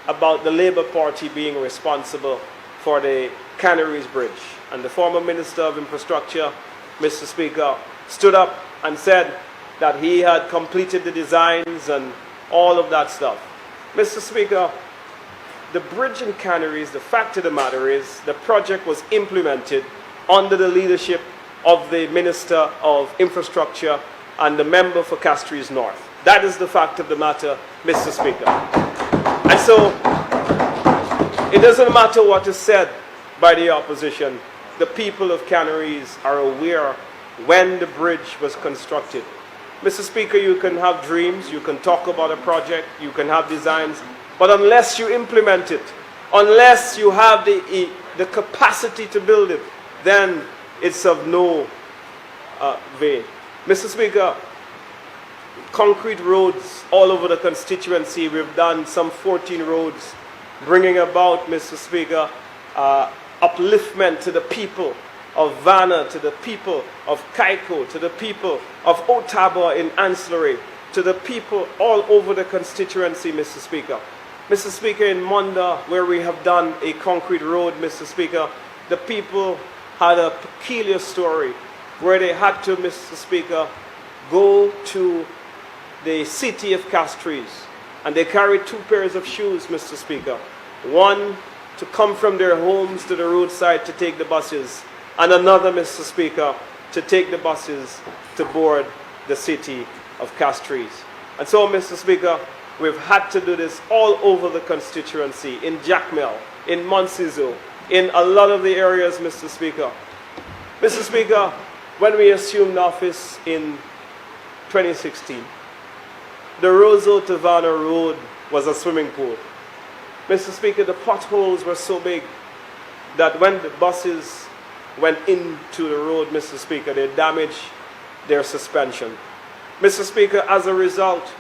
about the Labour Party being responsible for the Canaries Bridge. And the former Minister of Infrastructure, Mr. Speaker, stood up and said that he had completed the designs and all of that stuff. Mr. Speaker, the bridge in Canaries, the fact of the matter is the project was implemented under the leadership of the Minister of Infrastructure and the member for Castries North. That is the fact of the matter, Mr. Speaker. And so, it doesn't matter what is said by the opposition. The people of Canaries are aware when the bridge was constructed. Mr. Speaker, you can have dreams, you can talk about a project, you can have designs, but unless you implement it, unless you have the capacity to build it, then it's of no vain. Mr. Speaker, concrete roads all over the constituency. We've done some 14 roads, bringing about, Mr. Speaker, upliftment to the people of Vanna, to the people of Kaiko, to the people of Ottawa in ancillary, to the people all over the constituency, Mr. Speaker. Mr. Speaker, in Munda, where we have done a concrete road, Mr. Speaker, the people had a peculiar story where they had to, Mr. Speaker, go to the city of Castries, and they carried 2 pairs of shoes, Mr. Speaker. One to come from their homes to the roadside to take the buses, and another, Mr. Speaker, to take the buses to board the city of Castries. And so, Mr. Speaker, we've had to do this all over the constituency, in Jackmel, in Montciso, in a lot of the areas, Mr. Speaker. Mr. Speaker, when we assumed office in 2016, the Roseau to Vanna Road was a swimming pool. Mr. Speaker, the potholes were so big that when the buses went into the road, Mr. Speaker, they damaged their suspension. Mr. Speaker, as a result,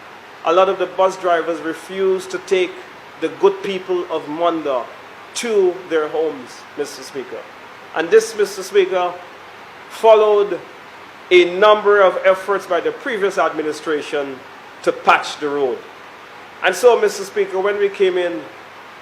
a lot of the bus drivers refused to take the good people of Munda to their homes, Mr. Speaker. And this, Mr. Speaker, followed a number of efforts by the previous administration to patch the road. And so, Mr. Speaker, when we came in,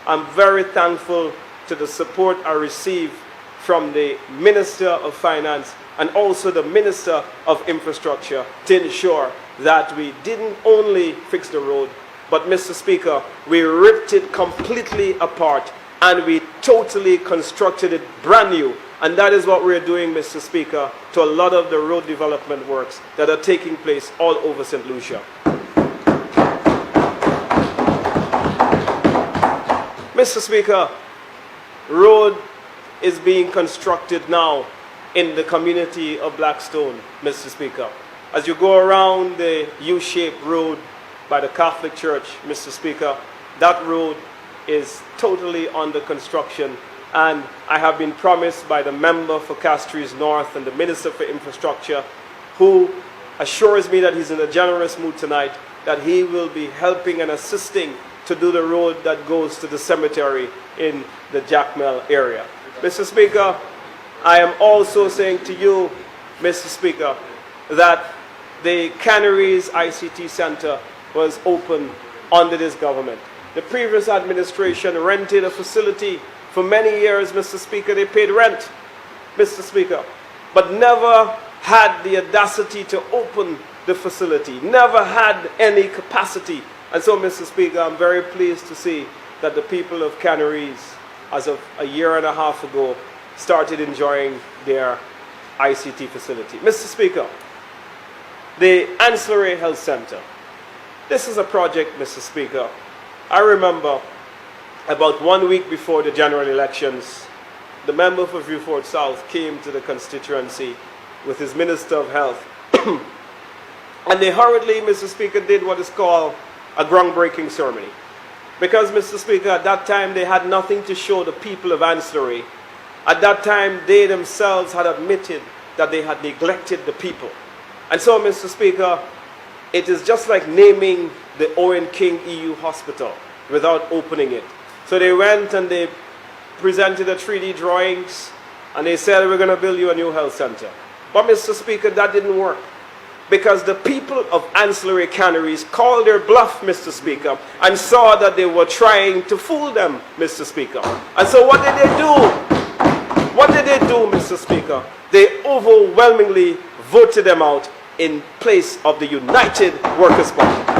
I'm very thankful to the support I received from the Minister of Finance and also the Minister of Infrastructure to ensure that we didn't only fix the road, but Mr. Speaker, we ripped it completely apart and we totally constructed it brand new. And that is what we're doing, Mr. Speaker, to a lot of the road development works that are taking place all over St. Lucia. Mr. Speaker, road is being constructed now in the community of Blackstone, Mr. Speaker. As you go around the U-shaped road by the Catholic Church, Mr. Speaker, that road is totally under construction, and I have been promised by the member for Castries North and the Minister for Infrastructure, who assures me that he's in a generous mood tonight, that he will be helping and assisting to do the road that goes to the cemetery in the Jackmel area. Mr. Speaker, I am also saying to you, Mr. Speaker, that the Canaries ICT Center was opened under this government. The previous administration rented a facility for many years, Mr. Speaker. They paid rent, Mr. Speaker, but never had the audacity to open the facility, never had any capacity. And so, Mr. Speaker, I'm very pleased to see that the people of Canaries, as of a year and a half ago, started enjoying their ICT facility. Mr. Speaker, the Ancillary Health Center. This is a project, Mr. Speaker. I remember about 1 week before the general elections, the member for Vieux-Fort South came to the constituency with his Minister of Health. And they hurriedly, Mr. Speaker, did what is called a groundbreaking ceremony. Because, Mr. Speaker, at that time they had nothing to show the people of Ancillary. At that time, they themselves had admitted that they had neglected the people. And so, Mr. Speaker, it is just like naming the Owen King EU Hospital without opening it. So they went and they presented the 3D drawings and they said, we're going to build you a new health center. But, Mr. Speaker, that didn't work, because the people of Ancillary Canaries called their bluff, Mr. Speaker, and saw that they were trying to fool them, Mr. Speaker. And so what did they do? What did they do, Mr. Speaker? They overwhelmingly voted them out in place of the United Workers' Party.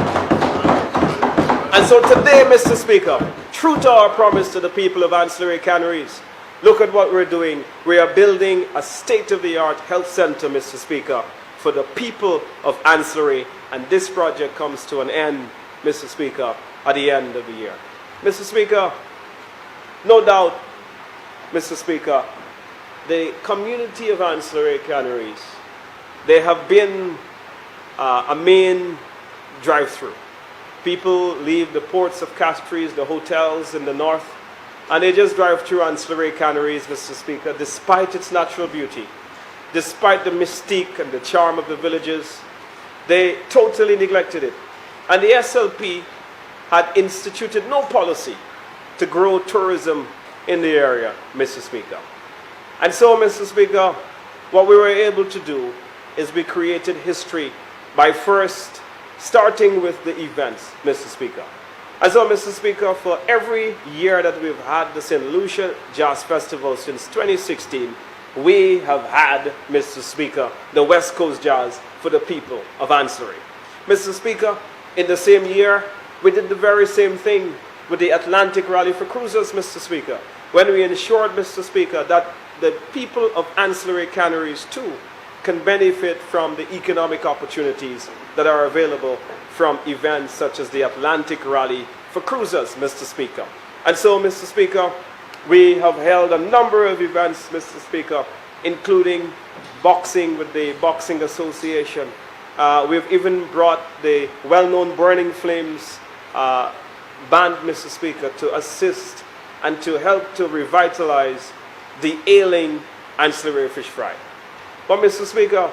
And so today, Mr. Speaker, true to our promise to the people of Ancillary Canaries, look at what we're doing. We are building a state-of-the-art health center, Mr. Speaker, for the people of Ancillary, and this project comes to an end, Mr. Speaker, at the end of the year. Mr. Speaker, no doubt, Mr. Speaker, the community of Ancillary Canaries, they have been a main drive-through. People leave the ports of Castries, the hotels in the north, and they just drive through Ancillary Canaries, Mr. Speaker, despite its natural beauty, despite the mystique and the charm of the villages. They totally neglected it. And the SLP had instituted no policy to grow tourism in the area, Mr. Speaker. And so, Mr. Speaker, what we were able to do is we created history by first starting with the events, Mr. Speaker. And so, Mr. Speaker, for every year that we've had the St. Lucia Jazz Festival since 2016, we have had, Mr. Speaker, the West Coast Jazz for the people of Ancillary. Mr. Speaker, in the same year, we did the very same thing with the Atlantic Rally for Cruisers, Mr. Speaker, when we ensured, Mr. Speaker, that the people of Ancillary Canaries too can benefit from the economic opportunities that are available from events such as the Atlantic Rally for Cruisers, Mr. Speaker. And so, Mr. Speaker, we have held a number of events, Mr. Speaker, including boxing with the Boxing Association. We've even brought the well-known Burning Flames band, Mr. Speaker, to assist and to help to revitalize the ailing Ancillary fish fry. But, Mr. Speaker,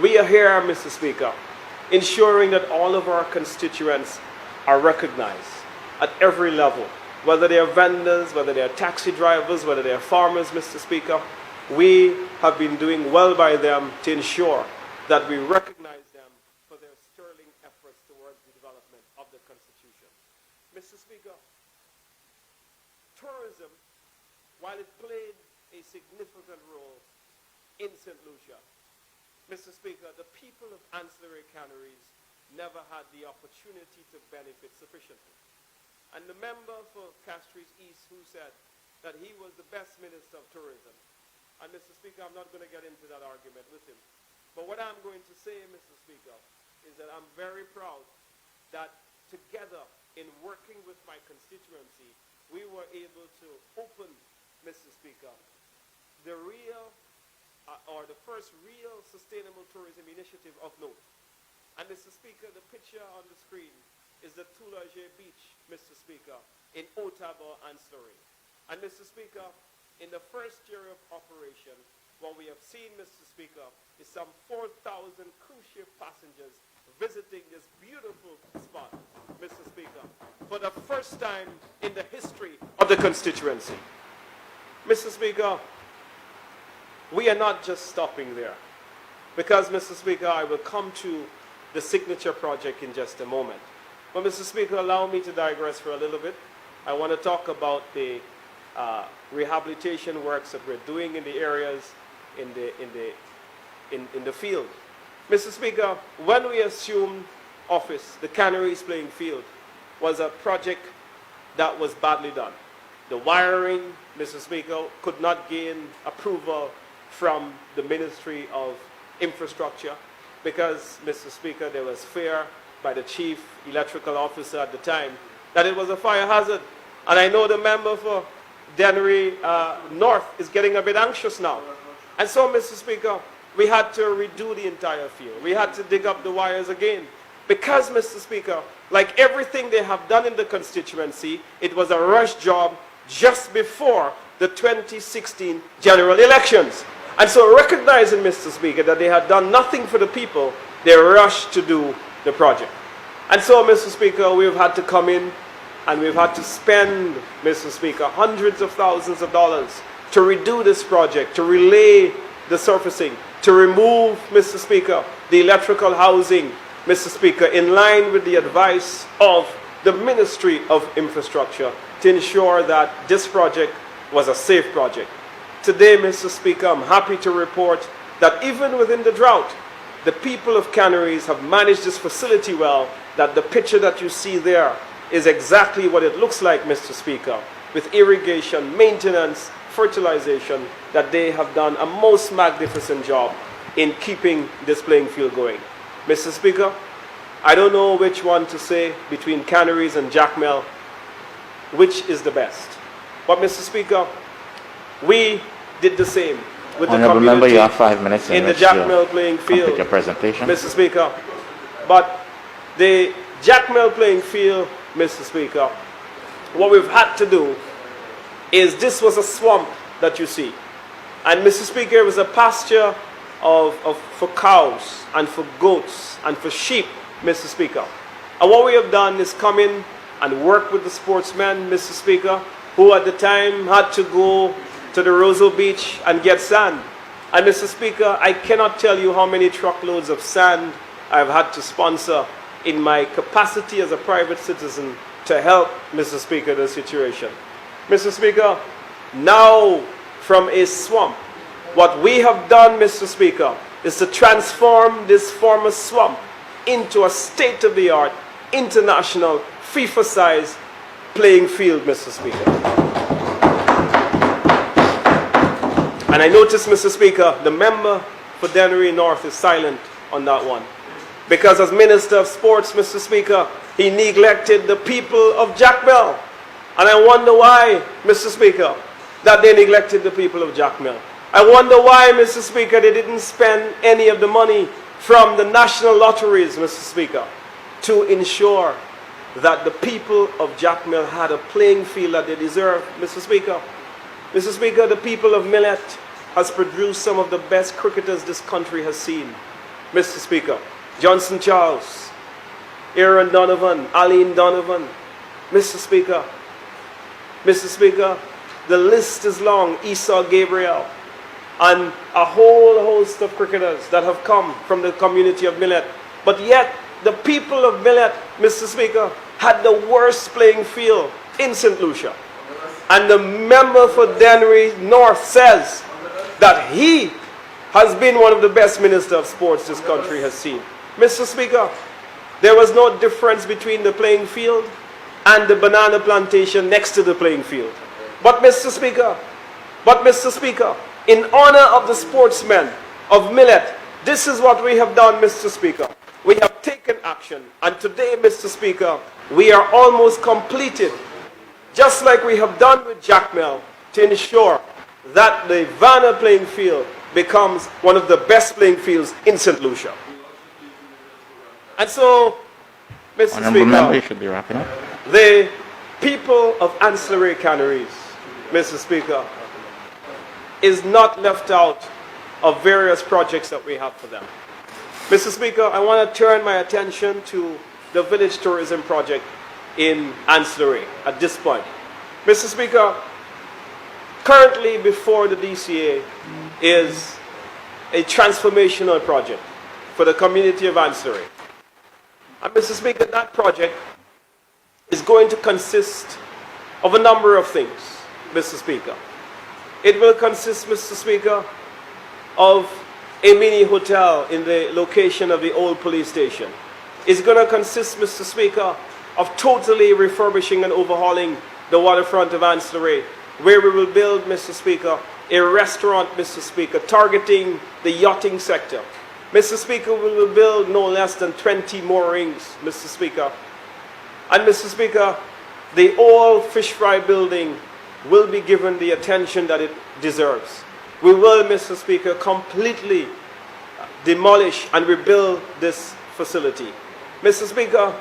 we are here, Mr. Speaker, ensuring that all of our constituents are recognized at every level, whether they are vendors, whether they are taxi drivers, whether they are farmers, Mr. Speaker. We have been doing well by them to ensure that we recognize them for their sterling efforts towards the development of the Constitution. Mr. Speaker, tourism, while it played a significant role in St. Lucia, Mr. Speaker, the people of ancillary canneries never had the opportunity to benefit sufficiently. And the member for Castries East who said that he was the best minister of tourism. And Mr. Speaker, I'm not going to get into that argument with him. But what I'm going to say, Mr. Speaker, is that I'm very proud that together in working with my constituency, we were able to open, Mr. Speaker, the first real sustainable tourism initiative of note. And Mr. Speaker, the picture on the screen is the Toulager Beach, Mr. Speaker, in Ottawa and Surrey. And Mr. Speaker, in the first year of operation, what we have seen, Mr. Speaker, is some 4,000 cruise ship passengers visiting this beautiful spot, Mr. Speaker, for the first time in the history of the constituency. Mr. Speaker, we are not just stopping there, because, Mr. Speaker, I will come to the signature project in just a moment. But, Mr. Speaker, allow me to digress for a little bit. I want to talk about the rehabilitation works that we're doing in the areas in the field. Mr. Speaker, when we assumed office, the Canaries playing field was a project that was badly done. The wiring, Mr. Speaker, could not gain approval from the Ministry of Infrastructure because, Mr. Speaker, there was fear by the chief electrical officer at the time that it was a fire hazard. And I know the member for Dennery North is getting a bit anxious now. And so, Mr. Speaker, we had to redo the entire field. We had to dig up the wires again. Because, Mr. Speaker, like everything they have done in the constituency, it was a rush job just before the 2016 general elections. And so, recognizing, Mr. Speaker, that they had done nothing for the people, they rushed to do the project. And so, Mr. Speaker, we've had to come in and we've had to spend, Mr. Speaker, hundreds of thousands of dollars to redo this project, to relay the surfacing, to remove, Mr. Speaker, the electrical housing, Mr. Speaker, in line with the advice of the Ministry of Infrastructure to ensure that this project was a safe project. Today, Mr. Speaker, I'm happy to report that even within the drought, the people of Canaries have managed this facility well, that the picture that you see there is exactly what it looks like, Mr. Speaker, with irrigation, maintenance, fertilization, that they have done a most magnificent job in keeping this playing field going. Mr. Speaker, I don't know which one to say between Canaries and Jacmel, which is the best. But, Mr. Speaker, we did the same with the community. Member, you have 5 minutes in the Jacmel playing field. Your presentation. Mr. Speaker, but the Jacmel playing field, Mr. Speaker, what we've had to do is this was a swamp that you see. And, Mr. Speaker, it was a pasture for cows and for goats and for sheep, Mr. Speaker. And what we have done is come in and work with the sportsmen, Mr. Speaker, who at the time had to go to the Roseau Beach and get sand. And, Mr. Speaker, I cannot tell you how many truckloads of sand I've had to sponsor in my capacity as a private citizen to help, Mr. Speaker, the situation. Mr. Speaker, now from a swamp, what we have done, Mr. Speaker, is to transform this former swamp into a state-of-the-art, international, FIFA-sized playing field, Mr. Speaker. And I notice, Mr. Speaker, the member for Dennery North is silent on that one. Because as Minister of Sports, Mr. Speaker, he neglected the people of Jacmel. And I wonder why, Mr. Speaker, that they neglected the people of Jacmel. I wonder why, Mr. Speaker, they didn't spend any of the money from the national lotteries, Mr. Speaker, to ensure that the people of Jacmel had a playing field that they deserve, Mr. Speaker. Mr. Speaker, the people of Millet has produced some of the best cricketers this country has seen, Mr. Speaker. Johnson Charles, Aaron Donovan, Aline Donovan, Mr. Speaker. Mr. Speaker, the list is long. Esau Gabriel, and a whole host of cricketers that have come from the community of Millet. But yet, the people of Millet, Mr. Speaker, had the worst playing field in St. Lucia. And the member for Dennery North says that he has been one of the best ministers of sports this country has seen. Mr. Speaker, there was no difference between the playing field and the banana plantation next to the playing field. But Mr. Speaker, in honor of the sportsmen of Millet, this is what we have done, Mr. Speaker. We have taken action, and today, Mr. Speaker, we are almost completed, just like we have done with Jackmel, to ensure that the Vanna playing field becomes one of the best playing fields in St. Lucia. And so, Mr. Honourable Member, you Speaker, should be wrapping up. the people of ancillary canneries, Mr. Speaker, is not left out of various projects that we have for them. Mr. Speaker, I want to turn my attention to the village tourism project in ancillary at this point. Mr. Speaker, currently before the DCA is a transformational project for the community of ancillary. And Mr. Speaker, that project is going to consist of a number of things, Mr. Speaker. It will consist, Mr. Speaker, of a mini hotel in the location of the old police station. It's going to consist, Mr. Speaker, of totally refurbishing and overhauling the waterfront of ancillary, where we will build, Mr. Speaker, a restaurant, Mr. Speaker, targeting the yachting sector. Mr. Speaker, we will build no less than 20 moorings, Mr. Speaker. And Mr. Speaker, the old fish fry building will be given the attention that it deserves. We will, Mr. Speaker, completely demolish and rebuild this facility. Mr. Speaker,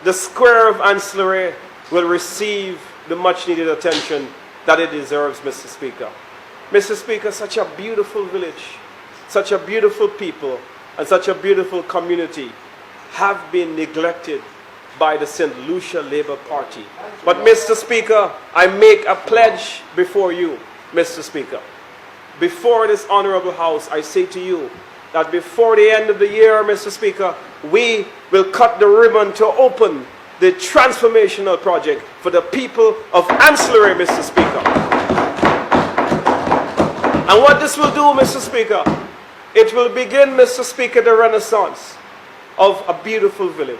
the square of ancillary will receive the much needed attention that it deserves, Mr. Speaker. Mr. Speaker, such a beautiful village, such a beautiful people, and such a beautiful community have been neglected by the St. Lucia Labour Party. But Mr. Speaker, I make a pledge before you, Mr. Speaker. Before this honourable House, I say to you that before the end of the year, Mr. Speaker, we will cut the ribbon to open the transformational project for the people of ancillary, Mr. Speaker. And what this will do, Mr. Speaker, it will begin, Mr. Speaker, the renaissance of a beautiful village.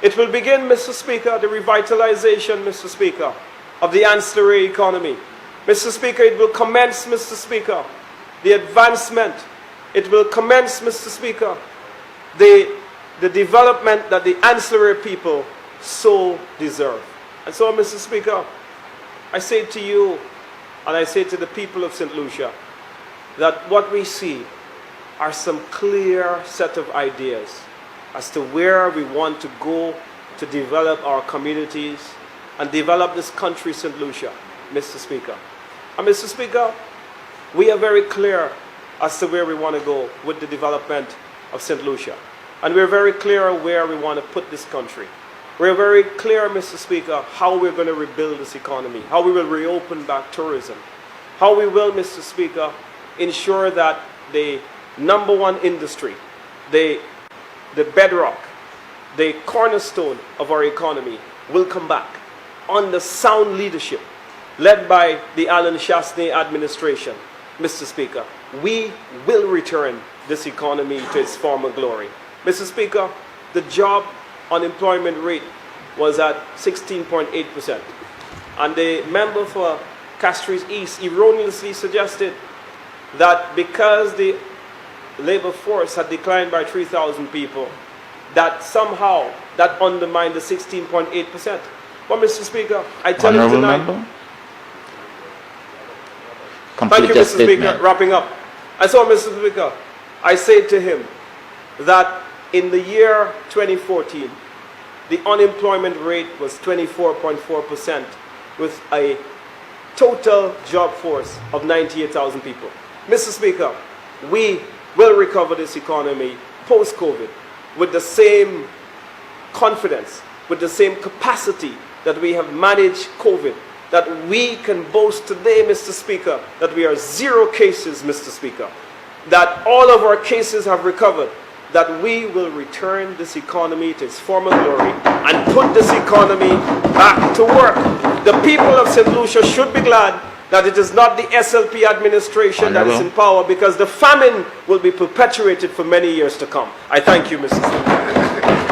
It will begin, Mr. Speaker, the revitalization, Mr. Speaker, of the ancillary economy. Mr. Speaker, it will commence, Mr. Speaker, the advancement. It will commence, Mr. Speaker, the development that the ancillary people so deserve. And so, Mr. Speaker, I say to you, and I say to the people of St. Lucia, that what we see are some clear set of ideas as to where we want to go to develop our communities and develop this country, St. Lucia, Mr. Speaker. And Mr. Speaker, we are very clear as to where we want to go with the development of St. Lucia. And we're very clear where we want to put this country. We're very clear, Mr. Speaker, how we're going to rebuild this economy, how we will reopen back tourism, how we will, Mr. Speaker, ensure that the number one industry, the bedrock, the cornerstone of our economy will come back under sound leadership led by the Alan Shastney administration. Mr. Speaker, we will return this economy to its former glory. Mr. Speaker, the job unemployment rate was at 16.8%. And the member for Castries East erroneously suggested that because the labor force had declined by 3,000 people, that somehow that undermined the 16.8%. But Mr. Speaker, I tell you tonight... Member? Thank you, Mr. Speaker. Wrapping up. And so, Mr. Speaker, I say to him that in the year 2014, the unemployment rate was 24.4% with a total job force of 98,000 people. Mr. Speaker, we will recover this economy post-COVID with the same confidence, with the same capacity that we have managed COVID, that we can boast today, Mr. Speaker, that we are 0 cases, Mr. Speaker, that all of our cases have recovered, that we will return this economy to its former glory and put this economy back to work. The people of St. Lucia should be glad that it is not the SLP administration that is Honorable. in power, because the famine will be perpetuated for many years to come. I thank you, Mr. Speaker.